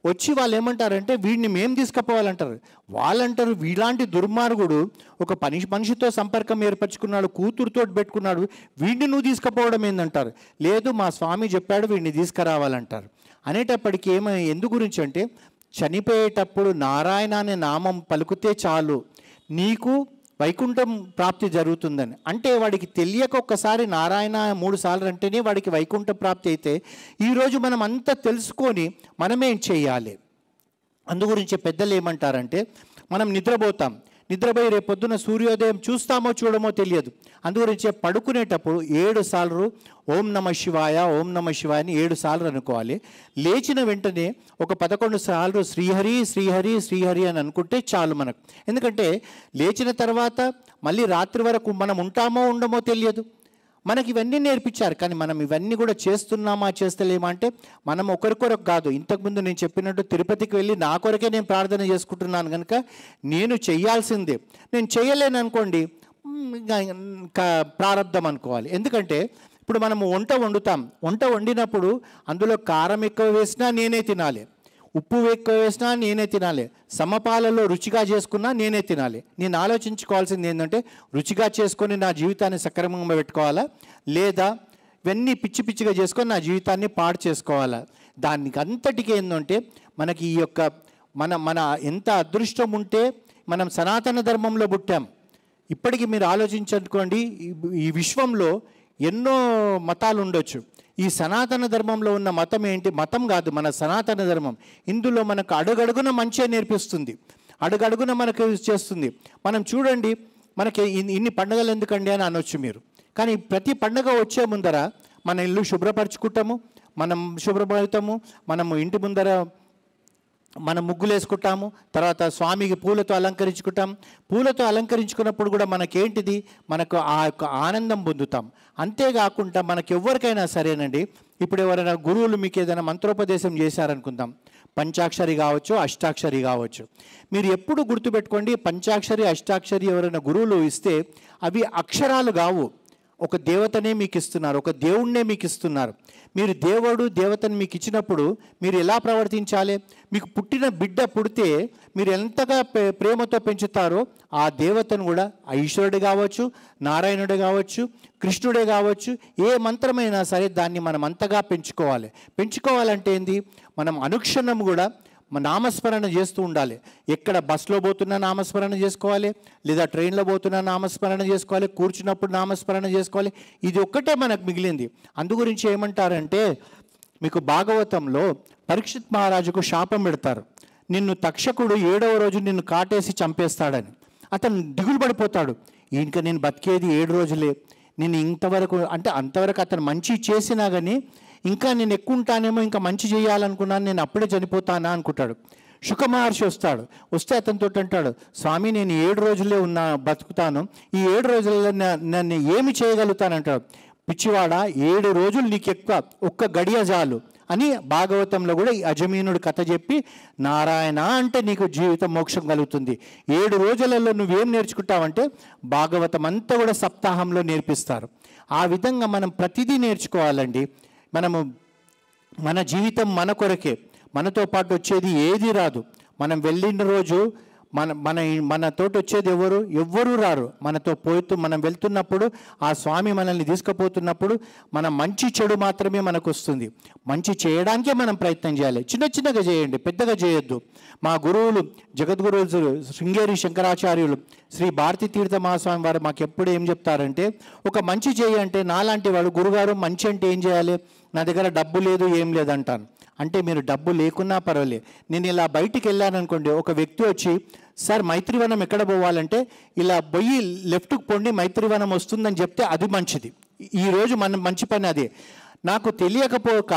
వచ్చి వాళ్ళు ఏమంటారంటే వీడిని మేము తీసుకుపోవాలంటారు. వాళ్ళంటారు వీలాంటి దుర్మార్గుడు ఒక మనిషితో సంపర్కం ఏర్పరచుకున్నాడు, కూతురుతో పెట్టుకున్నాడు, వీడిని నువ్వు తీసుకుపోవడం ఏందంటారు. లేదు మా స్వామి చెప్పాడు వీడిని తీసుకురావాలంటారు. అనేటప్పటికీ ఎందు గురించి అంటే చనిపోయేటప్పుడు నారాయణ అనే నామం పలుకుతే చాలు నీకు వైకుంఠం ప్రాప్తి జరుగుతుందని. అంటే వాడికి తెలియక ఒక్కసారి నారాయణ 3 సార్లు అంటేనే వాడికి వైకుంఠ ప్రాప్తి అయితే ఈరోజు మనం అంతా తెలుసుకొని మనమేం చేయాలి? అందుగురించి పెద్దలు ఏమంటారంటే మనం నిద్రపోయి రేపొద్దున సూర్యోదయం చూస్తామో చూడమో తెలియదు. అందుగురించే పడుకునేటప్పుడు 7 సార్లు ఓం నమ శివాయ ఓం నమ శివాయ అని 7 సార్లు అనుకోవాలి. లేచిన వెంటనే ఒక 11 సార్లు శ్రీహరి శ్రీహరి శ్రీహరి అని అనుకుంటే చాలు మనకు. ఎందుకంటే లేచిన తర్వాత మళ్ళీ రాత్రి వరకు మనం ఉంటామో ఉండమో తెలియదు. మనకి ఇవన్నీ నేర్పించారు, కానీ మనం ఇవన్నీ కూడా చేస్తున్నామా చేస్తలేమా అంటే మనం ఒకరికొరకు కాదు. ఇంతకుముందు నేను చెప్పినట్టు తిరుపతికి వెళ్ళి నా కొరకే నేను ప్రార్థన చేసుకుంటున్నాను కనుక నేను చెయ్యాల్సిందే. నేను చేయలేను అనుకోండి ప్రారంధం అనుకోవాలి. ఎందుకంటే ఇప్పుడు మనము వంట వండినప్పుడు అందులో కారం ఎక్కువ వేసినా నేనే తినాలి, ఉప్పు ఎక్కువ వేసినా నేనే తినాలి, సమపాలలో రుచిగా చేసుకున్నా నేనే తినాలి. నేను ఆలోచించుకోవాల్సింది ఏంటంటే రుచిగా చేసుకొని నా జీవితాన్ని సక్రమంగా పెట్టుకోవాలా, లేదా ఇవన్నీ పిచ్చిగా చేసుకొని నా జీవితాన్ని పాడు చేసుకోవాలా? దానికి అంతటికి ఏంటంటే మనకి ఈ యొక్క మన ఎంత అదృష్టం ఉంటే మనం సనాతన ధర్మంలో పుట్టాం. ఇప్పటికీ మీరు ఆలోచించుకోండి, ఈ విశ్వంలో ఎన్నో మతాలు ఉండొచ్చు. ఈ సనాతన ధర్మంలో ఉన్న మతం ఏంటి? మతం కాదు, మన సనాతన ధర్మం. ఇందులో మనకు అడుగడుగున మంచిగా నేర్పిస్తుంది, అడుగడుగున మనకు చేస్తుంది. మనం చూడండి, మనకి ఇన్ని పండుగలు ఎందుకండి అని అనొచ్చు మీరు. కానీ ప్రతి పండుగ వచ్చే ముందర మన ఇల్లు శుభ్రపరచుకుంటాము, మనం శుభ్రపడతాము, మనము ఇంటి ముందర మనం ముగ్గులు వేసుకుంటాము, తర్వాత స్వామికి పూలతో అలంకరించుకుంటాం. పూలతో అలంకరించుకున్నప్పుడు కూడా మనకేంటిది, మనకు ఆ యొక్క ఆనందం పొందుతాం. అంతేకాకుండా మనకు ఎవరికైనా సరేనండి, ఇప్పుడు ఎవరైనా గురువులు మీకు ఏదైనా మంత్రోపదేశం చేశారనుకుందాం, పంచాక్షరి కావచ్చు, అష్టాక్షరి కావచ్చు. మీరు ఎప్పుడు గుర్తుపెట్టుకోండి, పంచాక్షరి అష్టాక్షరి ఎవరైనా గురువులు ఇస్తే అవి అక్షరాలు కావు, ఒక దేవతనే మీకు ఇస్తున్నారు, ఒక దేవుణ్ణే మీకు ఇస్తున్నారు. మీరు దేవతను మీకు ఇచ్చినప్పుడు మీరు ఎలా ప్రవర్తించాలి? మీకు పుట్టిన బిడ్డ పుడితే మీరు ఎంతగా ప్రేమతో పెంచుతారో ఆ దేవతను కూడా ఈశ్వరుడు కావచ్చు, నారాయణుడే కావచ్చు, కృష్ణుడే కావచ్చు, ఏ మంత్రమైనా సరే దాన్ని మనం అంతగా పెంచుకోవాలంటే ఏంది, మనం అనుక్షణం కూడా నామస్మరణ చేస్తూ ఉండాలి. ఎక్కడ బస్సులో పోతున్నా నామస్మరణ చేసుకోవాలి, లేదా ట్రైన్లో పోతున్నా నామస్మరణ చేసుకోవాలి, కూర్చున్నప్పుడు నామస్మరణ చేసుకోవాలి. ఇది ఒక్కటే మనకు మిగిలింది. అందుగురించి ఏమంటారంటే మీకు భాగవతంలో పరీక్షిత్ మహారాజుకు శాపం పెడతారు, నిన్ను తక్షకుడు 7వ రోజు నిన్ను కాటేసి చంపేస్తాడని. అతను దిగులు పడిపోతాడు, ఇంకా నేను బతికేది 7 రోజులే, నేను ఇంతవరకు అంటే అంతవరకు అతను మంచి చేసినా కానీ ఇంకా నేను ఎక్కువ ఉంటానేమో, ఇంకా మంచి చేయాలనుకున్నాను, నేను అప్పుడే చనిపోతానా అనుకుంటాడు. శుక మహర్షి వస్తే అతనితో అంటాడు, స్వామి నేను 7 రోజులే బతుకుతాను, ఈ 7 రోజుల్లో నన్ను ఏమి చేయగలుగుతానంటాడు. పిచ్చివాడ, 7 రోజులు నీకు ఎక్కువ, ఒక్క గడియ చాలు అని భాగవతంలో కూడా ఈ అజమీనుడు కథ చెప్పి నారాయణ అంటే నీకు జీవితం మోక్షం కలుగుతుంది. 7 రోజులలో నువ్వేం నేర్చుకుంటావంటే భాగవతం అంతా కూడా సప్తాహంలో నేర్పిస్తారు. ఆ విధంగా మనం ప్రతిదీ నేర్చుకోవాలండి. మన జీవితం మన కొరకే, మనతో పాటు వచ్చేది ఏది రాదు. మనం వెళ్ళిన రోజు మనతోటి వచ్చేది ఎవ్వరూ రారు. మనం వెళ్తున్నప్పుడు ఆ స్వామి మనల్ని తీసుకుపోతున్నప్పుడు మన మంచి చెడు మాత్రమే మనకు వస్తుంది. మంచి చేయడానికే మనం ప్రయత్నం చేయాలి. చిన్నగా చేయండి, పెద్దగా చేయొద్దు. మా గురువులు జగద్గురువులు శృంగేరి శంకరాచార్యులు శ్రీ భారతీ తీర్థ మహాస్వామి వారు మాకు ఎప్పుడు ఏం చెప్తారంటే, ఒక మంచి చేయంటే నాలాంటి వాడు గురుగారు మంచి అంటే ఏం చేయాలి, నా దగ్గర డబ్బు లేదు ఏం లేదంటాను. అంటే మీరు డబ్బు లేకున్నా పర్వాలేదు. నేను ఇలా బయటికి వెళ్ళాను అనుకోండి, ఒక వ్యక్తి వచ్చి సార్ మైత్రివనం ఎక్కడ పోవాలంటే ఇలా పోయి లెఫ్ట్కి పొండి మైత్రివనం వస్తుందని చెప్తే అది మంచిది. ఈరోజు మన మంచి పని అదే. నాకు తెలియకపోక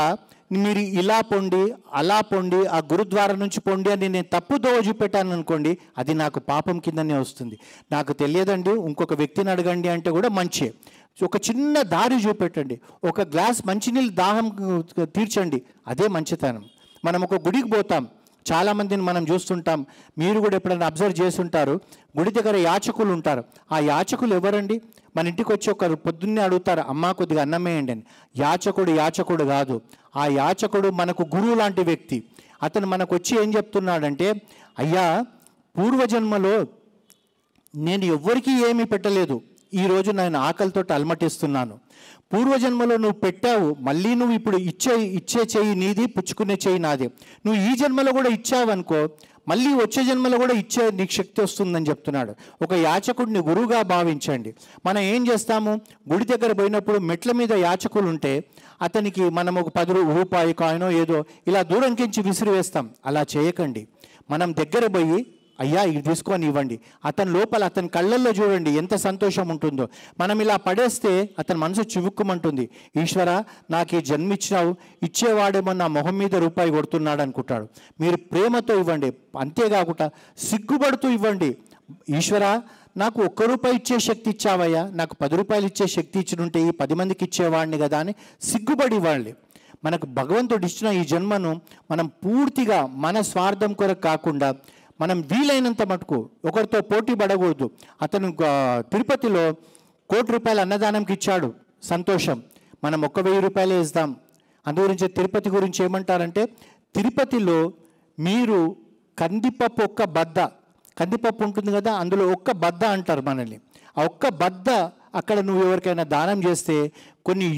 మీరు ఇలా పొండి అలా పొండి ఆ గురుద్వారం నుంచి పొండి అని నేను తప్పుదోవ చూపెట్టాను అనుకోండి, అది నాకు పాపం కిందనే వస్తుంది. నాకు తెలియదండి, ఇంకొక వ్యక్తిని అడగండి అంటే కూడా మంచి. ఒక చిన్న దారి చూపెట్టండి, ఒక గ్లాస్ మంచినీళ్ళు దాహం తీర్చండి, అదే మంచితనం. మనం ఒక గుడికి పోతాం, చాలామందిని మనం చూస్తుంటాం, మీరు కూడా ఎప్పుడైనా అబ్జర్వ్ చేస్తుంటారు, గుడి దగ్గర యాచకులు ఉంటారు. ఆ యాచకులు ఎవరండి? మన ఇంటికి వచ్చి ఒకరు పొద్దున్నే అడుగుతారు, అమ్మా కొద్దిగా అన్నం వేయండి అని. యాచకుడు కాదు, ఆ యాచకుడు మనకు గురువు లాంటి వ్యక్తి. అతను మనకు వచ్చి ఏం చెప్తున్నాడంటే, అయ్యా పూర్వజన్మలో నేను ఎవ్వరికీ ఏమీ పెట్టలేదు, ఈరోజు నేను ఆకలితో అలమటిస్తున్నాను. పూర్వజన్మలో నువ్వు పెట్టావు, మళ్ళీ నువ్వు ఇప్పుడు ఇచ్చే చెయ్యి నీది, పుచ్చుకునే చెయ్యి నాది. నువ్వు ఈ జన్మలో కూడా ఇచ్చావనుకో, మళ్ళీ వచ్చే జన్మలో కూడా ఇచ్చే నీకు శక్తి వస్తుందని చెప్తున్నాడు. ఒక యాచకుడిని గురువుగా భావించండి. మనం ఏం చేస్తాము, గుడి దగ్గర పోయినప్పుడు మెట్ల మీద యాచకులు ఉంటే అతనికి మనం ఒక 10 రూపాయి కాయినో ఏదో ఇలా దూరంకించి విసిరివేస్తాం. అలా చేయకండి. మనం దగ్గర పోయి అయ్యా ఇది తీసుకొని ఇవ్వండి. అతని లోపల అతని కళ్ళల్లో చూడండి ఎంత సంతోషం ఉంటుందో. మనం ఇలా పడేస్తే అతని మనసు చివుక్కుమంటుంది, ఈశ్వర నాకు ఈ జన్మ ఇచ్చినావు, ఇచ్చేవాడేమో నా మొహం మీద రూపాయి కొడుతున్నాడు అనుకుంటాడు. మీరు ప్రేమతో ఇవ్వండి, అంతేకాకుండా సిగ్గుపడుతూ ఇవ్వండి. ఈశ్వర నాకు 1 రూపాయి ఇచ్చే శక్తి ఇచ్చావయ్యా, నాకు 10 రూపాయలు ఇచ్చే శక్తి ఇచ్చినుంటే ఈ 10 మందికి ఇచ్చేవాడిని కదా అని సిగ్గుపడి ఇవ్వాలి. మనకు భగవంతుడు ఇచ్చిన ఈ జన్మను మనం పూర్తిగా మన స్వార్థం కొరకు కాకుండా మనం వీలైనంత మటుకు ఒకరితో పోటీ పడకూడదు. అతను తిరుపతిలో 1 కోటి రూపాయల అన్నదానంకి ఇచ్చాడు, సంతోషం. మనం 1,000 రూపాయలే ఇస్తాం. అందుగురించి తిరుపతి గురించి ఏమంటారంటే, తిరుపతిలో మీరు కందిపప్పు ఒక్క బద్ద, కందిపప్పు ఉంటుంది కదా, అందులో ఒక్క బద్ద అంటారు మనల్ని. ఆ ఒక్క బద్ద అక్కడ నువ్వు ఎవరికైనా దానం చేస్తే కొన్ని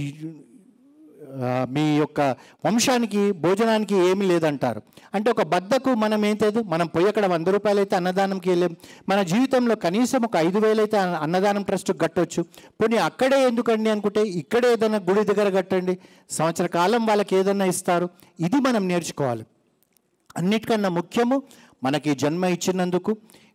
మీ యొక్క వంశానికి భోజనానికి ఏమీ లేదంటారు. అంటే ఒక బద్దకు మనం ఏంటది, మనం పోయి అక్కడ 100 రూపాయలు అయితే అన్నదానంకి వెళ్ళాం. మన జీవితంలో కనీసం ఒక 5,000 అయితే అన్నదానం ట్రస్ట్కి కట్టవచ్చు. పోనీ అక్కడే ఎందుకండి అనుకుంటే ఇక్కడే ఏదైనా గుడి దగ్గర కట్టండి, సంవత్సర కాలం వాళ్ళకి ఏదైనా ఇస్తారు. ఇది మనం నేర్చుకోవాలి. అన్నిటికన్నా ముఖ్యము, మనకి జన్మ ఇచ్చినందుకు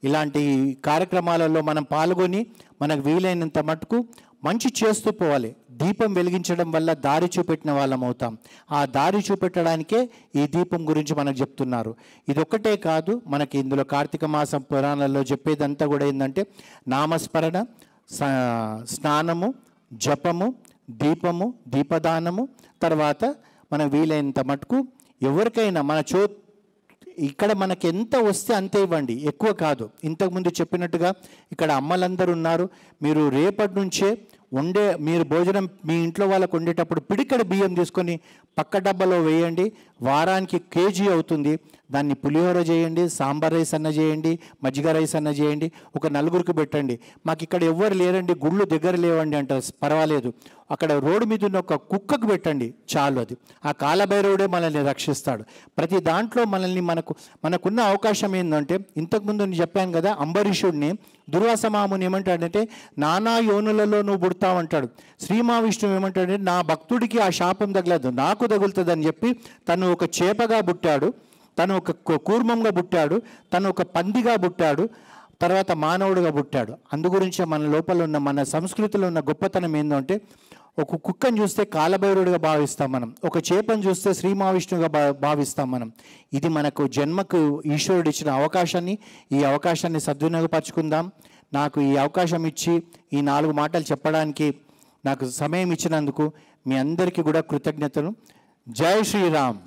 ఇలాంటి కార్యక్రమాలలో మనం పాల్గొని మనకు వీలైనంత మటుకు మంచి చేస్తూ పోవాలి. దీపం వెలిగించడం వల్ల దారి చూపెట్టిన వాళ్ళం అవుతాం. ఆ దారి చూపెట్టడానికే ఈ దీపం గురించి మనకు చెప్తున్నారు. ఇదొక్కటే కాదు, మనకి ఇందులో కార్తీక మాసం పురాణాల్లో చెప్పేదంతా కూడా ఏంటంటే నామస్మరణ, స్నానము, జపము, దీపము, దీపదానము, తర్వాత మన వీలైనంత మటుకు ఎవరికైనా మన ఇక్కడ మనకి ఎంత వస్తే అంతే ఇవ్వండి, ఎక్కువ కాదు. ఇంతకుముందు చెప్పినట్టుగా ఇక్కడ అమ్మలందరూ ఉన్నారు, మీరు రేపటి నుంచే మీరు భోజనం మీ ఇంట్లో వాళ్ళకు వండేటప్పుడు పిడికడ బియ్యం తీసుకొని పక్క డబ్బాలో వేయండి. వారానికి కేజీ అవుతుంది. దాన్ని పులిహోర చేయండి, సాంబార్ రైస్ అన్న చేయండి, మజ్జిగ రైస్ అన్న చేయండి, ఒక 4గురికి పెట్టండి. మాకు ఇక్కడ ఎవ్వరు లేరండి, గుళ్ళు దగ్గర లేవండి అంటారు, పర్వాలేదు, అక్కడ రోడ్డు మీద ఉన్న ఒక కుక్కకు పెట్టండి చాలు. అది ఆ కాలభైరవుడే మనల్ని రక్షిస్తాడు. ప్రతి దాంట్లో మనకున్న అవకాశం ఏంటంటే, ఇంతకుముందు నేను చెప్పాను కదా, అంబరీషుడిని దుర్వాస మాముని ఏమంటాడంటే నానా యోనులలో నువ్వు పుడతావంటాడు. శ్రీ మహావిష్ణువు ఏమంటాడంటే నా భక్తుడికి ఆ శాపం తగలదు, నాకు తగులుతుంది అని చెప్పి తను ఒక చేపగా పుట్టాడు, తను ఒక కూర్మంగా పుట్టాడు, తను ఒక పందిగా పుట్టాడు, తర్వాత మానవుడిగా పుట్టాడు. అందుగురించి మన లోపల ఉన్న మన సంస్కృతిలో ఉన్న గొప్పతనం ఏంటంటే, ఒక కుక్కను చూస్తే కాలభైరుడిగా భావిస్తాం మనం, ఒక చేపను చూస్తే శ్రీ మహావిష్ణువుగా భావిస్తాం మనం. ఇది మనకు జన్మకు ఈశ్వరుడు ఇచ్చిన అవకాశాన్ని, ఈ అవకాశాన్ని సద్వినియోగపరచుకుందాం. నాకు ఈ అవకాశం ఇచ్చి ఈ 4 మాటలు చెప్పడానికి నాకు సమయం ఇచ్చినందుకు మీ అందరికీ కూడా కృతజ్ఞతలు. జై శ్రీరామ్.